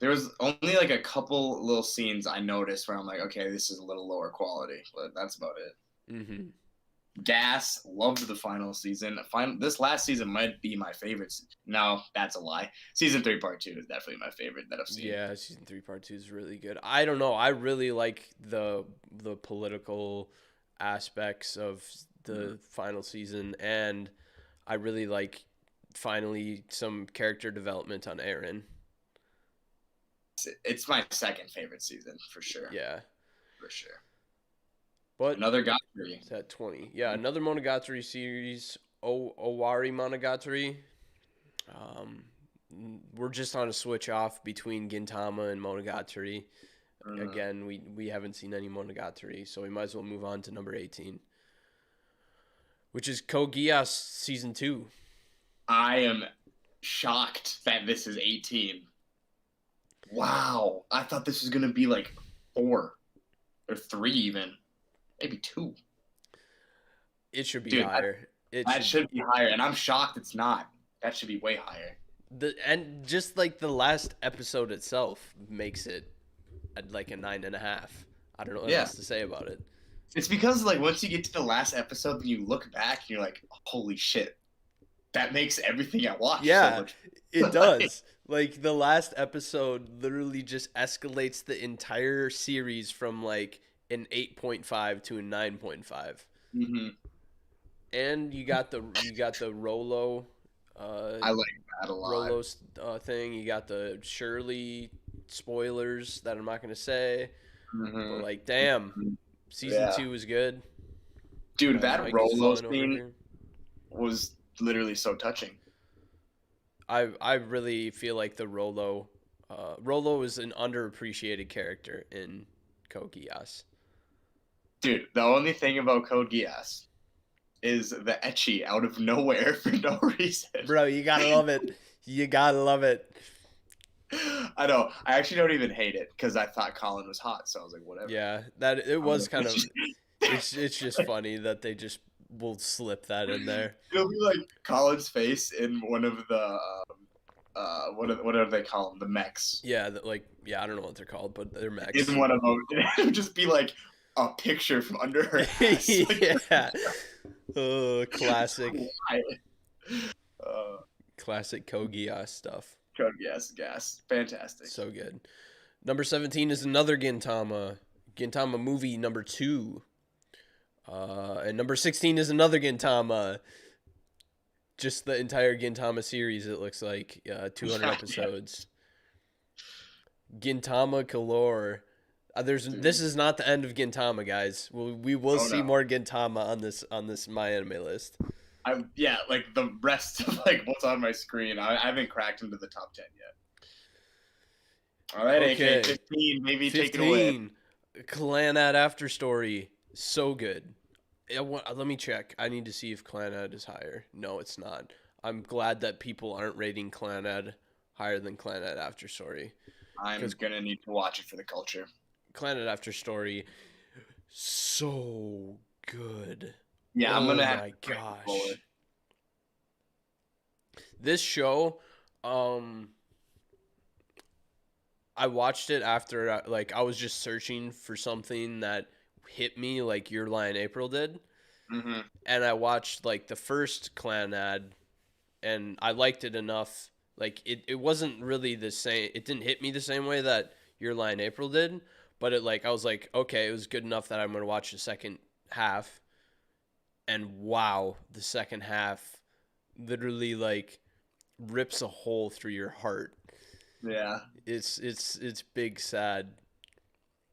There was only like a couple little scenes I noticed where I'm like, okay, this is a little lower quality, but that's about it. Mm-hmm. Gas, loved the final season. This last season might be my favorite. No, that's a lie. Season 3, part 2 is definitely my favorite that I've seen. Yeah, season 3, part 2 is really good. I don't know. I really like the political aspects of the final season, and I really like finally some character development on Eren. It's my second favorite season for sure. Yeah, for sure. But another Gatsby. It's at 20. Yeah, another Monogatari series, Owari Monogatari. We're just on a switch off between Gintama and Monogatari. Again, we haven't seen any Monogatari, so we might as well move on to number 18, which is Code Geass Season 2. I am shocked that this is 18. Wow. I thought this was going to be like 4 or 3 even. Maybe 2. It should be higher. That should be higher, and I'm shocked it's not. That should be way higher. And just like the last episode itself makes it like a 9.5. I don't know what else to say about it. It's because like once you get to the last episode, then you look back and you're like, holy shit, that makes everything I watch so much. It does. Like the last episode literally just escalates the entire series from like an 8.5 to a 9.5. Mm-hmm. And you got the Rolo. I like that a lot. Rolo's thing. You got the Shirley spoilers that I'm not gonna say. Mm-hmm. But like, damn, season 2 is good. Dude, that Rolo scene was literally so touching. I really feel like the Rolo is an underappreciated character in Code Geass. Dude, the only thing about Code Geass is the ecchi out of nowhere for no reason. Bro, you gotta love it. You gotta love it. I know. I actually don't even hate it because I thought Colin was hot, so I was like, whatever. Yeah, that it was kind of. It's just funny that they just will slip that in there. It'll be like Colin's face in one of the what do they call them? The mechs. Yeah, I don't know what they're called, but they're mechs. In one of them, it would just be like a picture from under her ass. Yeah. Classic. Classic Code Geass stuff. Code Geass, gas, fantastic. So good. Number 17 is another Gintama movie number 2. And number 16 is another Gintama. Just the entire Gintama series, it looks like. 200 episodes. Gintama galore. This is not the end of Gintama, guys. We will see more Gintama on this MyAnimeList. Like the rest of like what's on my screen. I haven't cracked into the top 10 yet. All right, okay. 15, maybe 15. Take it away. Clannad After Story, so good. Let me check. I need to see if Clannad is higher. No, it's not. I'm glad that people aren't rating Clannad higher than Clannad After Story. I'm gonna need to watch it for the culture. Clannad After Story, so good. Yeah, I'm gonna have. Oh my gosh, this show, I watched it after I was just searching for something that hit me like Your Lie in April did, and I watched like the first Clannad, and I liked it enough. Like it wasn't really the same. It didn't hit me the same way that Your Lie in April did, but I was like, okay, it was good enough that I'm gonna watch the second half. And wow, the second half literally like rips a hole through your heart. Yeah. It's big sad.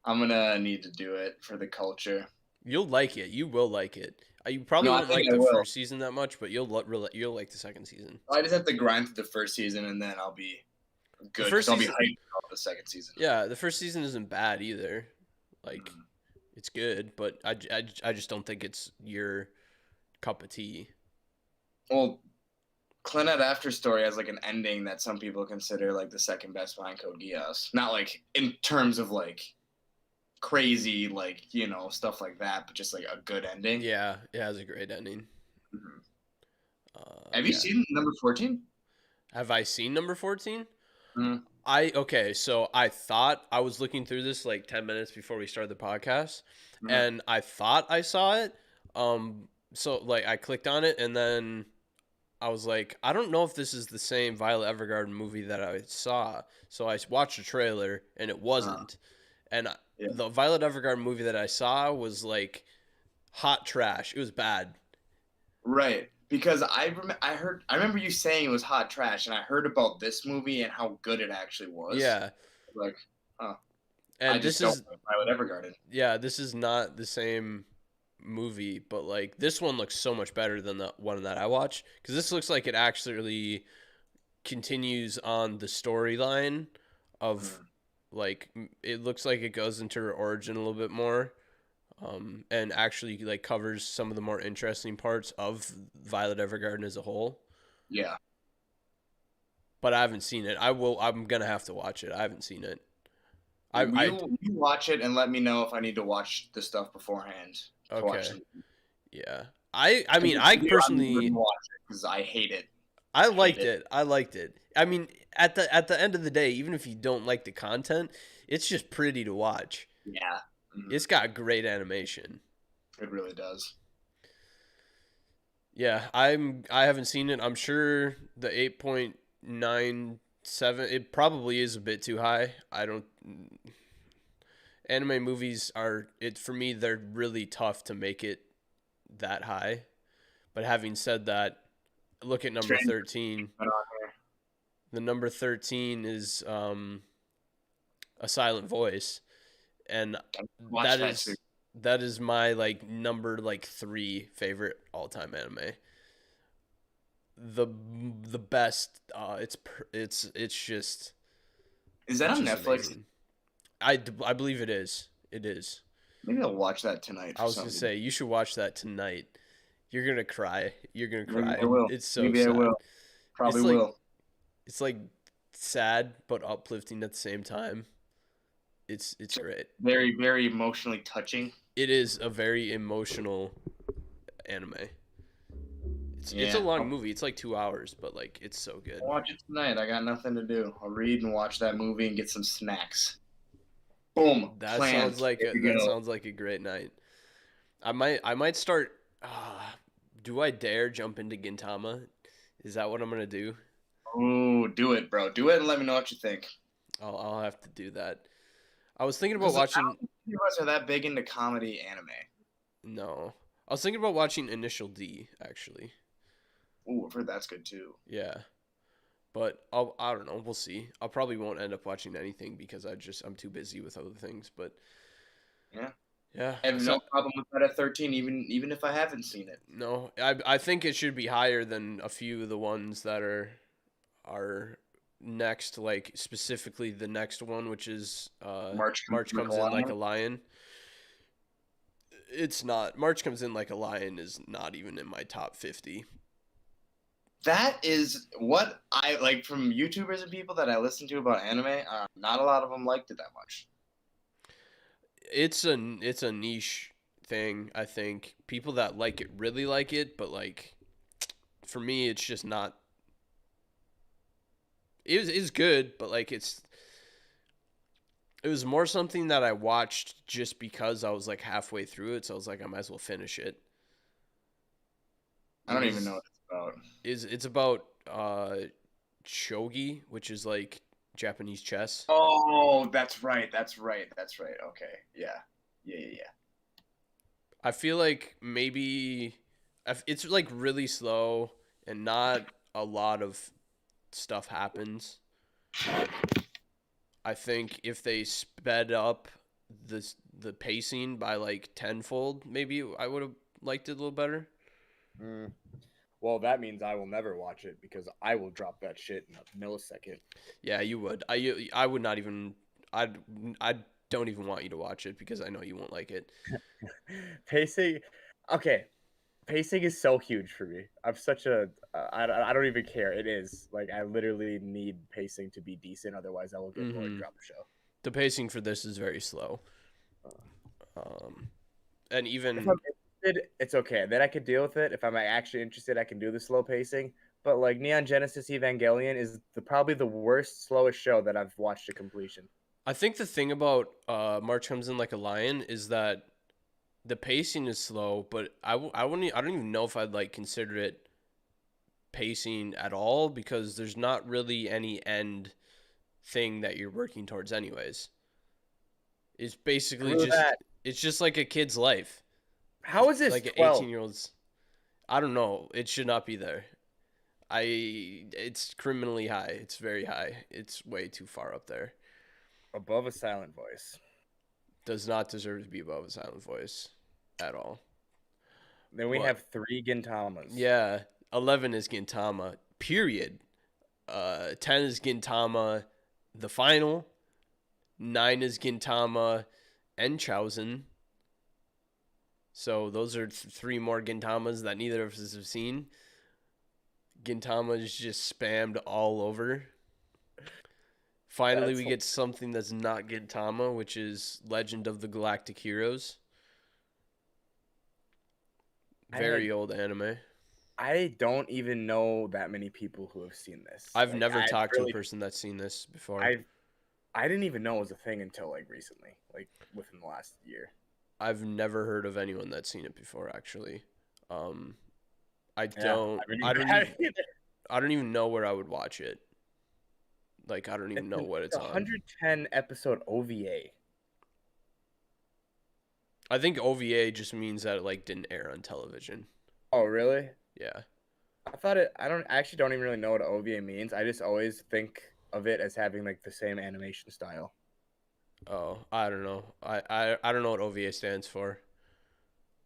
I'm gonna need to do it for the culture. You'll like it. You will like it. You probably won't like the first season that much, but you'll like the second season. I just have to grind through the first season and then I'll be good. I'll be hyped about the second season. Yeah, the first season isn't bad either. Like, it's good, but I just don't think it's your cup of tea. Well, Clannad After Story has like an ending that some people consider like the second best behind Code Geass. Not like in terms of like crazy like stuff like that, but just like a good ending. Yeah, it has a great ending. Have you seen number 14? Have I seen number 14? Mm-hmm. So I thought I was looking through this like 10 minutes before we started the podcast, and I thought I saw it. so like I clicked on it and then I was like, I don't know if this is the same Violet Evergarden movie that I saw. So I watched the trailer and it wasn't. And Yeah. the Violet Evergarden movie that I saw was like hot trash. It was bad. Right. Because I remember you saying it was hot trash, and I heard about this movie and how good it actually was. Yeah. Like, huh. I And just don't know Violet Evergarden. yeah, this is not the same movie, but like this one looks so much better than the one that I watched because this looks like it actually continues on the storyline of like it looks like it goes into her origin a little bit more, and actually like covers some of the more interesting parts of Violet Evergarden as a whole. Yeah. But I haven't seen it. I'm gonna have to watch it. I haven't seen it. You watch it and let me know if I need to watch the stuff beforehand. Okay. Yeah. I mean, I personally watch it because I hate it. I liked it. I liked it. I mean, at the end of the day, even if you don't like the content, it's just pretty to watch. Yeah. It's got great animation. It really does. Yeah, I haven't seen it. I'm sure the 8.97 it probably is a bit too high. I don't anime movies are it for me they're really tough to make it that high. But having said that, look at number 13. The number 13 is A Silent Voice, and that is my like number like 3 favorite all-time anime. The best it's just is that on Netflix? Amazing. I believe it is. It is. Maybe I'll watch that tonight. I was going to say you should watch that tonight. You're going to cry. You're going to cry. Maybe I will. It's so Maybe sad. I will. Probably will. It's like sad but uplifting at the same time. It's great. Very, very emotionally touching. It is a very emotional anime. It's a long movie. It's like 2 hours, but like it's so good. I'll watch it tonight. I got nothing to do. I'll read and watch that movie and get some snacks. Boom. That planned. sounds like sounds like a great night. I might start. Do I dare jump into Gintama? Is that what I'm gonna do? Oh, do it, bro. Do it and let me know what you think. I'll have to do that. I was thinking about watching. I don't think you guys are that big into comedy anime. No, I was thinking about watching Initial D actually. Ooh, I've heard that's good too. Yeah, but I don't know. We'll see. I probably won't end up watching anything because I'm too busy with other things. But yeah. I have no problem with that at 13, even if I haven't seen it. No, I think it should be higher than a few of the ones that are next, like specifically the next one, which is March Comes in Like a Lion. It's not. March Comes in Like a Lion is not even in my top 50. That is what I like from YouTubers and people that I listen to about anime. Not a lot of them liked it that much. It's a niche thing. I think people that like it really like it, but like for me, it's just not. It's good, but like it was more something that I watched just because I was like halfway through it, so I was like, I might as well finish it. I don't even know what it's about. It's about shogi, which is like Japanese chess. Oh, that's right. Okay, yeah. I feel like maybe it's like really slow and not a lot of stuff happens. I think if they sped up the pacing by like tenfold, maybe I would have liked it a little better. Well, that means I will never watch it because I will drop that shit in a millisecond. Yeah, you would. I would not even. I don't even want you to watch it because I know you won't like it. Pacing, okay. Pacing is so huge for me. I'm such a. I don't even care. It is like I literally need pacing to be decent. Otherwise, I will get bored and drop the show. The pacing for this is very slow. And even if I'm interested, it's okay. Then I could deal with it. If I'm actually interested, I can do the slow pacing. But like Neon Genesis Evangelion is probably the worst, slowest show that I've watched to completion. I think the thing about March Comes in Like a Lion is that the pacing is slow, but I wouldn't. I don't even know if I'd like consider it pacing at all because there's not really any end thing that you're working towards, anyways. It's basically Through just that, it's just like a kid's life, how is this like an 12? 18-year-old's. I don't know. It should not be there. It's criminally high. It's very high. It's way too far up there. Above a silent voice. Does not deserve to be above a silent voice at all. Then we But have 3 Gintamas. yeah, 11 is Gintama. Period. 10 is Gintama. The final. 9 is Gintama. Enchausen. So those are 3 more Gintamas that neither of us have seen. Gintama is just spammed all over. Finally, we get something that's not Gintama, which is Legend of the Galactic Heroes. Very old anime. I don't even know that many people who have seen this. I've never talked to a person that's seen this before. I didn't even know it was a thing until like recently, like within the last year. I've never heard of anyone that's seen it before, actually. I don't even know where I would watch it. Like, I don't even know what it's on. 110 episode OVA. I think OVA just means that it like didn't air on television. Oh, really? Yeah. I actually don't even really know what OVA means. I just always think of it as having like the same animation style. Oh, I don't know. I don't know what OVA stands for.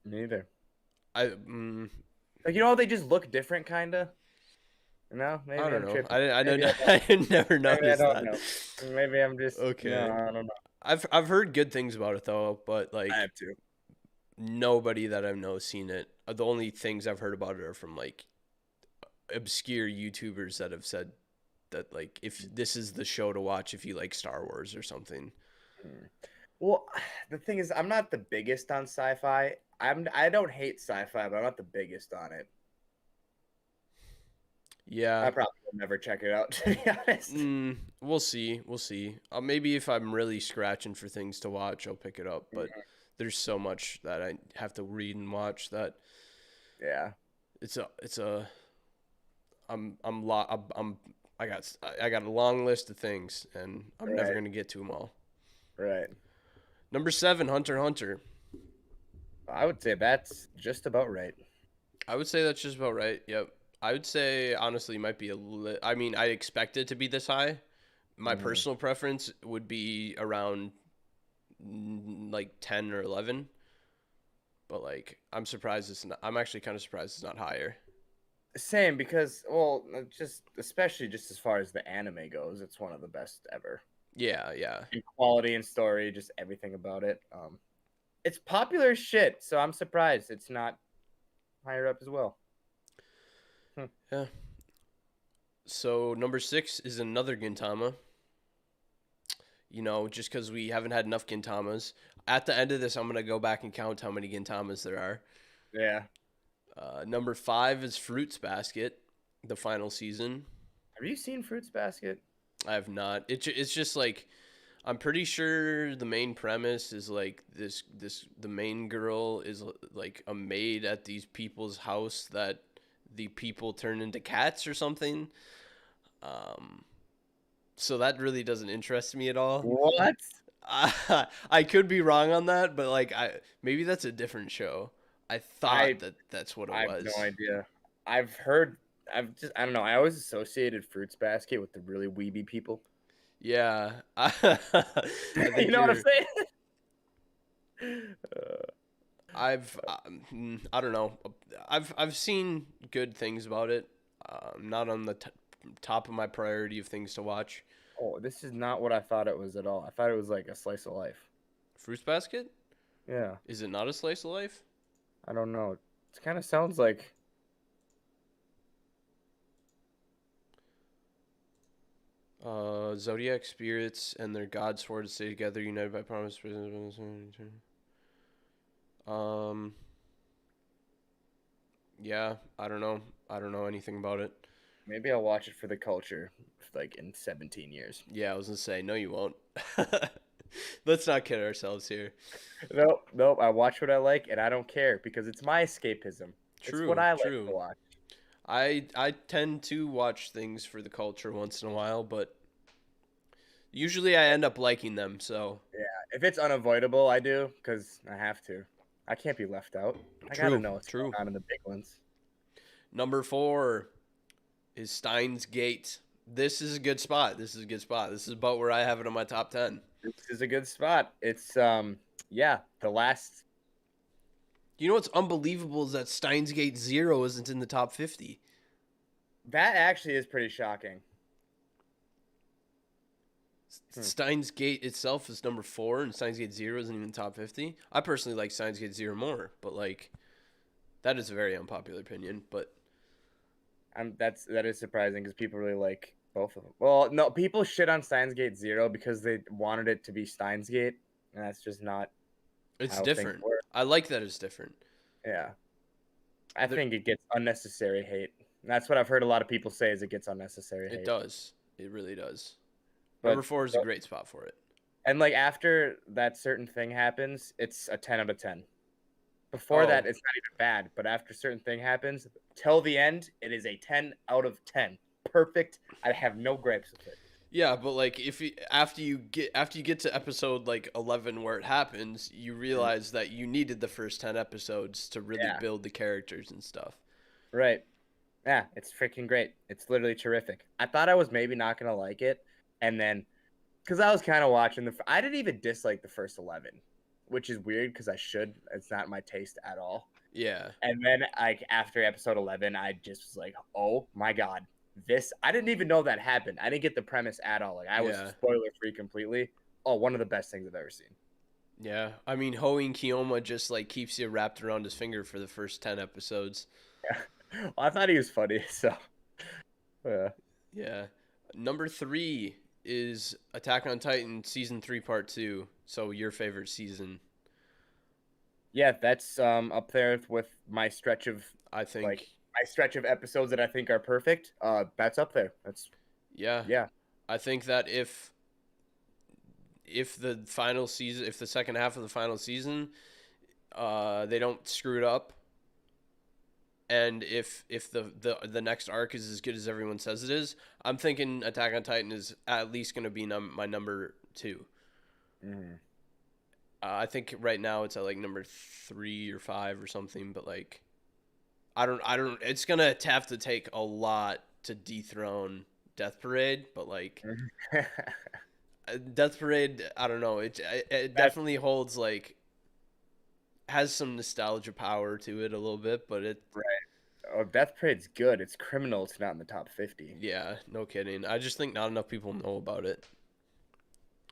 Neither. Like, you know, they just look different, kind of. No, maybe I don't I'm know. tripping. I don't know. I never noticed that. Know. Maybe I'm just okay. No, I don't know. I've heard good things about it though, but like I have to. Nobody that I know has seen it. The only things I've heard about it are from like obscure YouTubers that have said that like if this is the show to watch if you like Star Wars or something. Well, the thing is, I'm not the biggest on sci-fi. I don't hate sci-fi, but I'm not the biggest on it. Yeah, I probably will never check it out, to be honest. We'll see. Maybe if I'm really scratching for things to watch, I'll pick it up. But there's so much that I have to read and watch that. Yeah, I got a long list of things, and I'm never gonna get to them all. Right. Number 7, Hunter x Hunter. I would say that's just about right. I would say that's just about right. Yep. I would say honestly it might be I mean, I expect it to be this high. My personal preference would be around like 10 or 11. But like I'm actually kind of surprised it's not higher. Same, because just especially just as far as the anime goes, it's one of the best ever. Yeah. In quality and story, just everything about it. It's popular as shit, so I'm surprised it's not higher up as well. Yeah. So number 6 is another Gintama. You know, just because we haven't had enough Gintamas. At the end of this, I'm going to go back and count how many Gintamas there are. Yeah. Number 5 is Fruits Basket, the final season. Have you seen Fruits Basket? I have not. It's just like, I'm pretty sure the main premise is like the main girl is like a maid at these people's house that the people turn into cats or something. So that really doesn't interest me at all. What? I could be wrong on that, but like maybe that's a different show. I thought that's what it was. I have no idea. I don't know. I always associated Fruits Basket with the really weeby people. Yeah. You know what I'm saying? I don't know. I've seen good things about it. Not on the top of my priority of things to watch. Oh, this is not what I thought it was at all. I thought it was like a slice of life. Fruits Basket? Yeah. Is it not a slice of life? I don't know. It kind of sounds like. Zodiac spirits and their gods swore to stay together, united by promise. Yeah, I don't know. I don't know anything about it. Maybe I'll watch it for the culture, like in 17 years. Yeah, I was gonna say no, you won't. Let's not kid ourselves here. Nope. I watch what I like, and I don't care because it's my escapism. It's what I like to watch. I tend to watch things for the culture once in a while, but usually I end up liking them. So yeah, if it's unavoidable, I do because I have to. I can't be left out. I gotta know what's going on in the big ones. Number 4 is Steins Gate. This is a good spot. This is about where I have it on my top 10. This is a good spot. It's the last. You know what's unbelievable is that Steins Gate 0 isn't in the top 50. That actually is pretty shocking. Steins Gate itself is number 4, and Steins Gate 0 isn't even top 50. I personally like Steins Gate 0 more, but like, that is a very unpopular opinion. But that is surprising because people really like both of them. Well, no, people shit on Steins Gate 0 because they wanted it to be Steins Gate, and that's just not. It's different. I like that it's different. Yeah, I think it gets unnecessary hate. That's what I've heard a lot of people say is it gets unnecessary hate. It does. It really does. Number 4 is a great spot for it. And like after that certain thing happens, it's a 10 out of 10. Before that, it's not even bad. But after a certain thing happens, till the end, it is a 10 out of 10. Perfect. I have no gripes with it. Yeah, but like after you get to episode like 11 where it happens, you realize that you needed the first 10 episodes to really build the characters and stuff. Right. Yeah, it's freaking great. It's literally terrific. I thought I was maybe not gonna like it, and then because I was kind of watching I didn't even dislike the first 11, which is weird because I should. It's not my taste at all. Yeah. And then like after episode 11, I just was like, oh my god. I didn't even know that happened. I didn't get the premise at all. Like I was spoiler free completely. Oh, one of the best things I've ever seen. Yeah, I mean, Hoin Kiyoma just like keeps you wrapped around his finger for the first 10 episodes. Yeah. Well, I thought he was funny, so yeah. Yeah. Number 3 is Attack on Titan season 3 part 2. So your favorite season? Yeah, that's up there with my stretch of my stretch of episodes that I think are perfect. That's up there. That's yeah. I think that if the final season, if the second half of the final season, they don't screw it up, and if the next arc is as good as everyone says it is, I'm thinking Attack on Titan is at least going to be my number 2. Mm-hmm. I think right now it's at like number 3 or 5 or something, but like. I don't. It's gonna have to take a lot to dethrone Death Parade, but like, Death Parade, I don't know. It definitely holds like has some nostalgia power to it a little bit, but it. Right. Oh, Death Parade's good. It's criminal. It's not in the top 50. Yeah, no kidding. I just think not enough people know about it.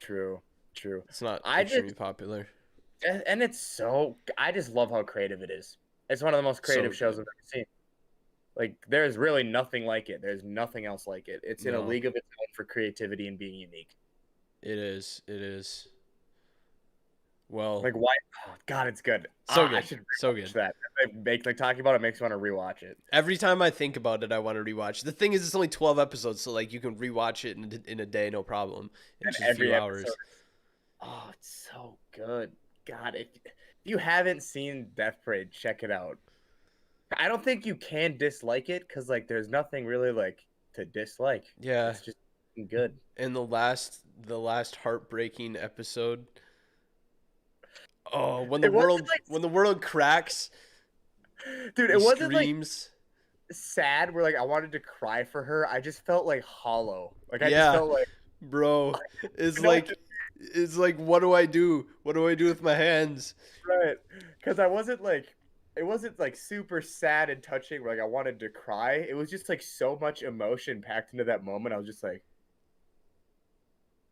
True. It's not extremely popular. And it's so. I just love how creative it is. It's one of the most creative shows I've ever seen. Like, there's really nothing like it. There's nothing else like it. It's in a league of its own for creativity and being unique. It is. Well, like why? Oh, God, it's good. So good. I should so good. That talking about it makes me want to rewatch it. Every time I think about it, I want to rewatch. The thing is, it's only 12 episodes, so like you can rewatch it in a day, no problem. In just every few hours. Oh, it's so good. God, if you haven't seen Death Parade, check it out. I don't think you can dislike it because like there's nothing really like to dislike. Yeah, it's just good. And the last heartbreaking episode. Oh, when the world cracks, dude, it wasn't screams. Like sad. Where like I wanted to cry for her. I just felt like hollow. Like I just felt like, bro, it's like what do I do? What do I do with my hands? Right, because I wasn't like. It wasn't like super sad and touching where like I wanted to cry. It was just like so much emotion packed into that moment. I was just like,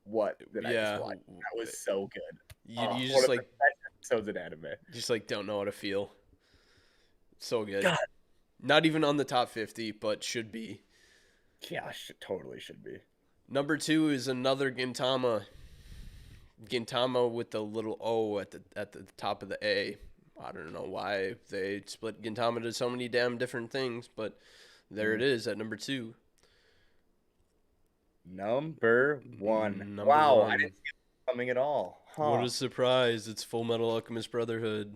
what did I just watch? That was so good. You just like episodes in anime. Just like don't know how to feel. So good. God. Not even on the top 50, but should be. Yeah, totally should be. Number 2 is another Gintama. Gintama with the little O at the top of the A. I don't know why they split Gintama to so many damn different things, but there it is at number 2. Number 1. Number wow, 1. coming at all. Huh. What a surprise! It's Full Metal Alchemist Brotherhood.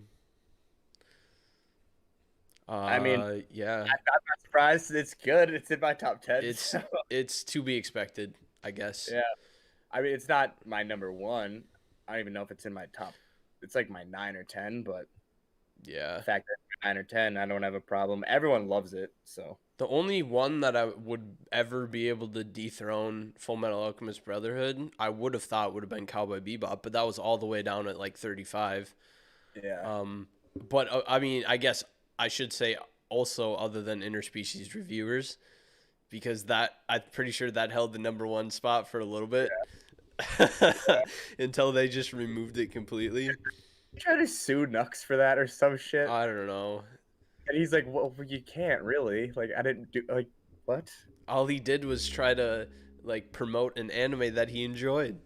I mean, Yeah, I'm not surprised. It's good. It's in my top 10. it's So, it's to be expected, I guess. yeah. I mean, it's not my number one. I don't even know if it's in my top. It's like my 9 or 10, but Yeah. the fact that it's 9 or 10, I don't have a problem. Everyone loves it, so. The only one that I would ever be able to dethrone Full Metal Alchemist Brotherhood, I would have thought would have been Cowboy Bebop, but that was all the way down at like 35. Yeah. But I mean, I guess I should say also other than interspecies reviewers, because that I'm pretty sure that held the number one spot for a little bit until they just removed it completely. You try to sue Nux for that or some shit. I don't know. And he's like, well, you can't really. Like, I didn't do, like, what? All he did was try to like promote an anime that he enjoyed.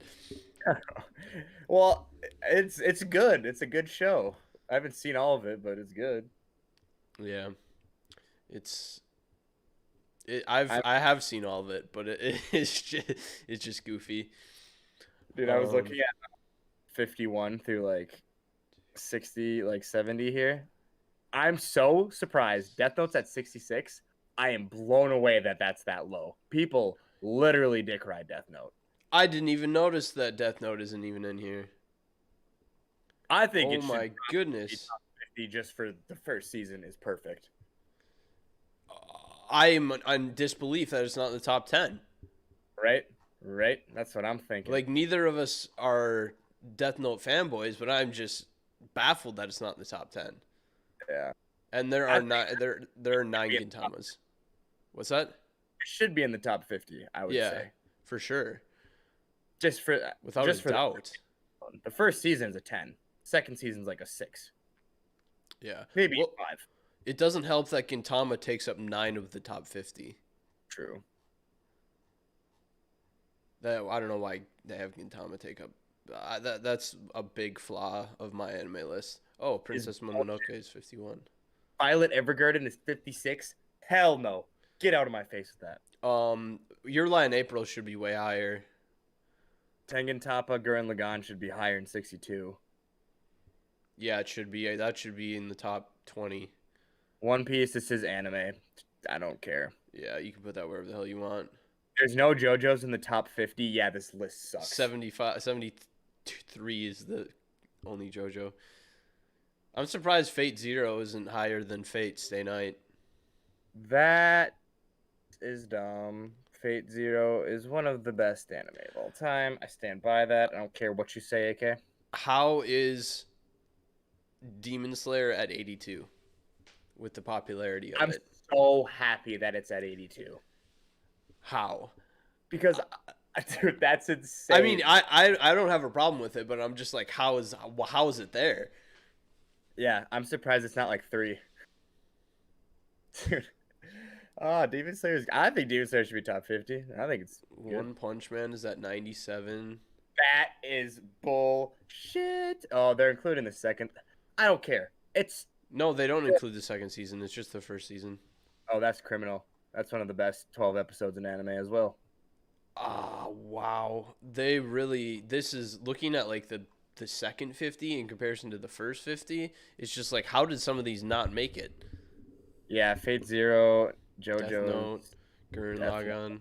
Well, it's good. It's a good show. I haven't seen all of it, but it's good. Yeah, I have seen all of it, but it's just goofy. Dude, I was looking at 51 through like 60, like 70 here. I'm so surprised. Death Note's at 66. I am blown away that that's that low. People literally dick ride Death Note. I didn't even notice that Death Note isn't even in here. I think Oh it my should goodness. be just for the first season is perfect. I'm in disbelief that it's not in the top 10. Right? Right? That's what I'm thinking. Like, neither of us are Death Note fanboys, but I'm just baffled that it's not in the top 10. Yeah. And there are there are 9 Gintamas. What's that? It should be in the top 50, I would say. For sure. Just for Without just a for doubt. The first season's a 10. Second season's like a 6. Yeah. Maybe Well, 5. it doesn't help that Gintama takes up 9 of the top 50. True. That I don't know why they have Gintama take up. That's a big flaw of my anime list. Oh, Princess Mononoke is 51. Violet Evergarden is 56. Hell no. Get out of my face with that. Your Lie in April should be way higher. Tengen Toppa, Gurren Lagann should be higher in 62. Yeah, it should be. That should be in the top 20. One Piece, this is anime. I don't care. Yeah, you can put that wherever the hell you want. There's no JoJo's in the top 50. Yeah, this list sucks. 73 is the only JoJo. I'm surprised Fate Zero isn't higher than Fate Stay Night. That is dumb. Fate Zero is one of the best anime of all time. I stand by that. I don't care what you say, AK. How is Demon Slayer at 82 with the popularity of I'm it? so happy that it's at 82. How? Because, dude, that's insane. I mean, I don't have a problem with it, but I'm just like, how is it there? Yeah, I'm surprised it's not like 3. Dude. Oh, Demon Slayer. I think Demon Slayer should be top 50. I think it's good. One Punch Man is at 97. That is bullshit. Oh, they're including the second. I don't care. No, they don't include the second season. It's just the first season. Oh, that's criminal. That's one of the best 12 episodes in anime as well. Ah, wow. They really. This is looking at like the second 50 in comparison to the first 50. It's just like, how did some of these not make it? Yeah, Fate Zero, JoJo, Death Note, Gurren Lagann.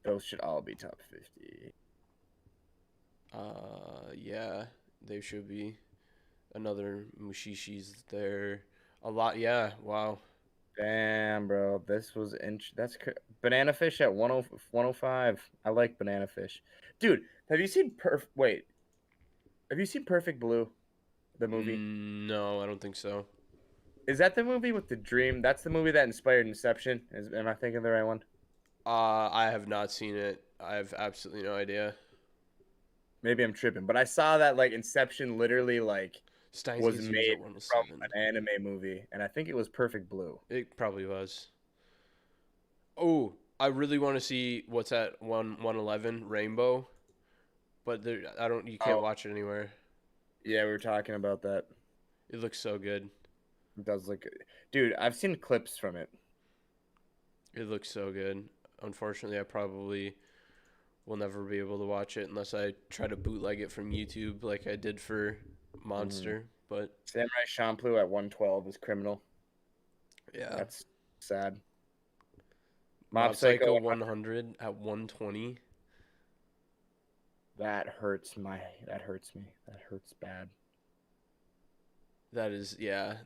Those should all be top 50. Yeah, they should be. Another Mushishi's there. A lot, yeah. Wow. Damn, bro, this was that's Banana Fish at 105. I like Banana Fish, dude. Have you seen Have you seen Perfect Blue, the movie? No, I don't think so. Is that the movie with the dream? That's the movie that inspired Inception. Am I thinking the right one? I have not seen it. I have absolutely no idea. Maybe I'm tripping, but I saw that like Inception literally like Steins was gets made used at 107. from an anime movie, and I think it was Perfect Blue. It probably was. Oh, I really want to see what's at 111 Rainbow, but you can't watch it anywhere. Yeah, we were talking about that. It looks so good. It does look good. Dude, I've seen clips from it. It looks so good. Unfortunately, I probably will never be able to watch it unless I try to bootleg it from YouTube like I did for Monster. But Samurai Champloo at 112 is criminal. yeah, That's sad. Mob Psycho 100 at 120. That hurts me. That hurts bad. That is, yeah.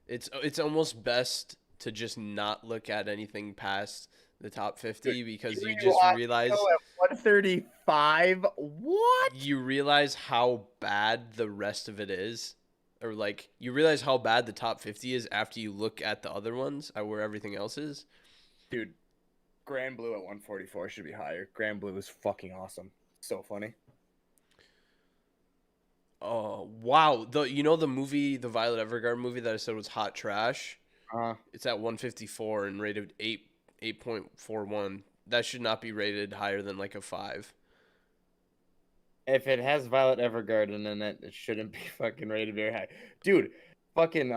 It's almost best to just not look at anything past the top 50 because you just realize at 135. What? you realize how bad the rest of it is, or like you realize how bad the top 50 is after you look at the other ones, at where everything else is. Dude, Grand Blue at 144 should be higher. Grand Blue is fucking awesome. So funny. Oh wow! The movie, the Violet Evergarden movie that I said was hot trash. It's at 154 and rated 8.41. That should not be rated higher than like a 5. If it has Violet Evergarden in it, it shouldn't be fucking rated very high. Dude, fucking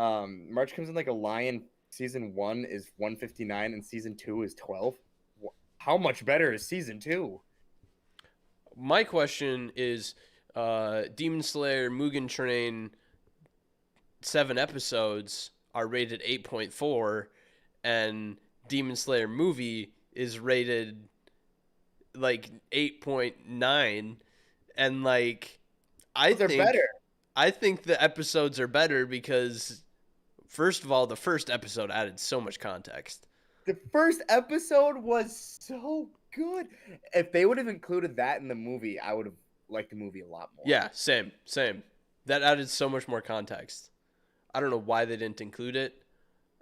March Comes in Like a Lion season 1 is 159 and season 2 is 12. How much better is season 2? My question is, Demon Slayer Mugen Train 7 episodes are rated 8.4 and Demon Slayer movie is rated like 8.9, and like They're better. I think the episodes are better because first of all, the first episode added so much context. The first episode was so good. If they would have included that in the movie, I would have liked the movie a lot more. Yeah, same. That added so much more context. I don't know why they didn't include it.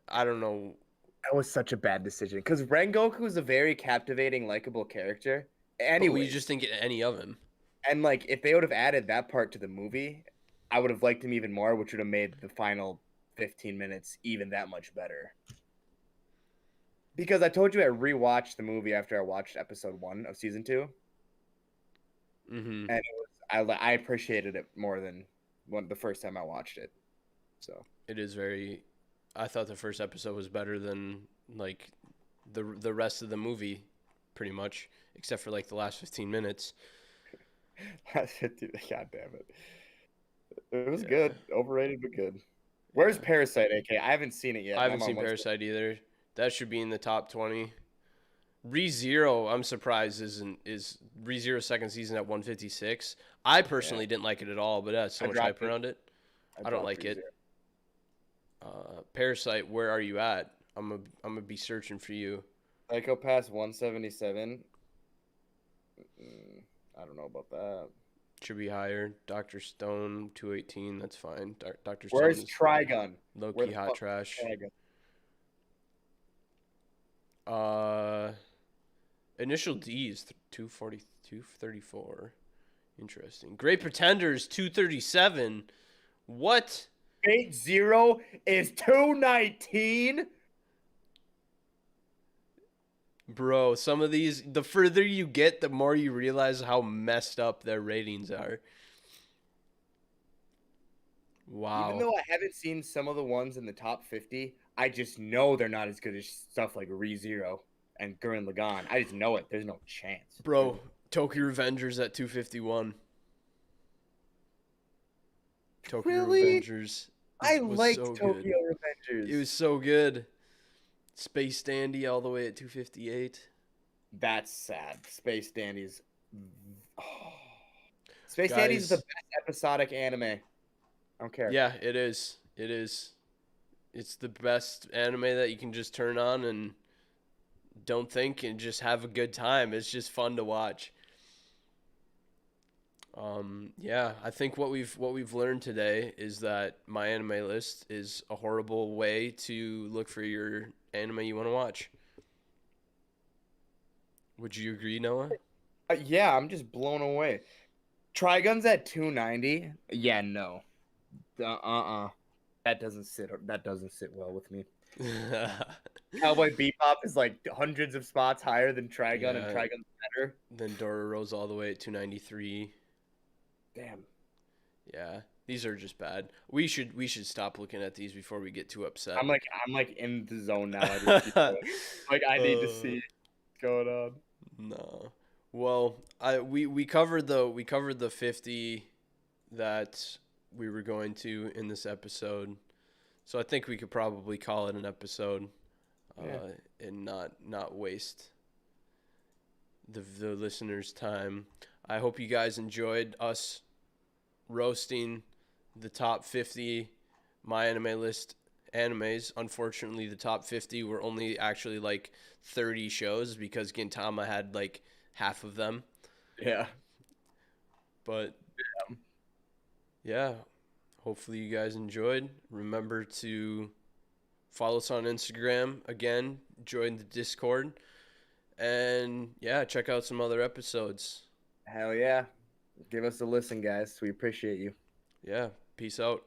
I don't know. That was such a bad decision because Rengoku is a very captivating, likable character. Anyway, we just didn't get any of him. And like, if they would have added that part to the movie, I would have liked him even more, which would have made the final 15 minutes even that much better. Because I told you I rewatched the movie after I watched episode 1 of season 2. Mm-hmm. And I appreciated it more than the first time I watched it. So it is very. I thought the first episode was better than like the rest of the movie, pretty much, except for like the last 15 minutes. God damn it! It was good, overrated but good. Where's Parasite, AK? I haven't seen it yet. I haven't seen Parasite either. That should be in the top 20. ReZero, I'm surprised is ReZero second season at 156. I personally didn't like it at all, but that's so much hype around it. I don't like it. Parasite, where are you at? I'm gonna be searching for you. Psycho Pass 177. I don't know about that. Should be higher. Dr. Stone 218. That's fine. Dr. Stone. Where's Trigun? Low-key hot trash. Initial D's 240, 234. Interesting. Great Pretenders 237. What? 8-0 is 219. Bro, some of these, the further you get, the more you realize how messed up their ratings are. Wow. Even though I haven't seen some of the ones in the top 50, I just know they're not as good as stuff like ReZero and Gurren Lagann. I just know it. There's no chance. Bro, Tokyo Revengers at 251. Tokyo Revengers. I liked Tokyo Revengers. It was so good. Space Dandy all the way at 258. That's sad. Space Dandy's... Oh. Space Dandy's the best episodic anime. I don't care. Yeah, it is. It is. It's the best anime that you can just turn on and don't think and just have a good time. It's just fun to watch. Yeah, I think what we've learned today is that MyAnimeList is a horrible way to look for your anime you want to watch. Would you agree, Noah? Yeah, I'm just blown away. Trigun's at 290. Yeah, no. That doesn't sit well with me. Cowboy Bebop is like hundreds of spots higher than Trigun, and Trigun's better. Then Dororo's all the way at 293. Damn. Yeah, these are just bad. We should stop looking at these before we get too upset. I'm like in the zone now. I need to see what's going on. No. Well, we covered the 50 that we were going to in this episode, so I think we could probably call it an episode, Yeah. and not waste the listeners' time. I hope you guys enjoyed us roasting the top 50 My Anime List animes. Unfortunately, the top 50 were only actually like 30 shows because Gintama had like half of them. Yeah. But yeah, hopefully you guys enjoyed. Remember to follow us on Instagram. Again, join the Discord. And yeah, check out some other episodes. Hell yeah. Give us a listen, guys. We appreciate you. Yeah, peace out.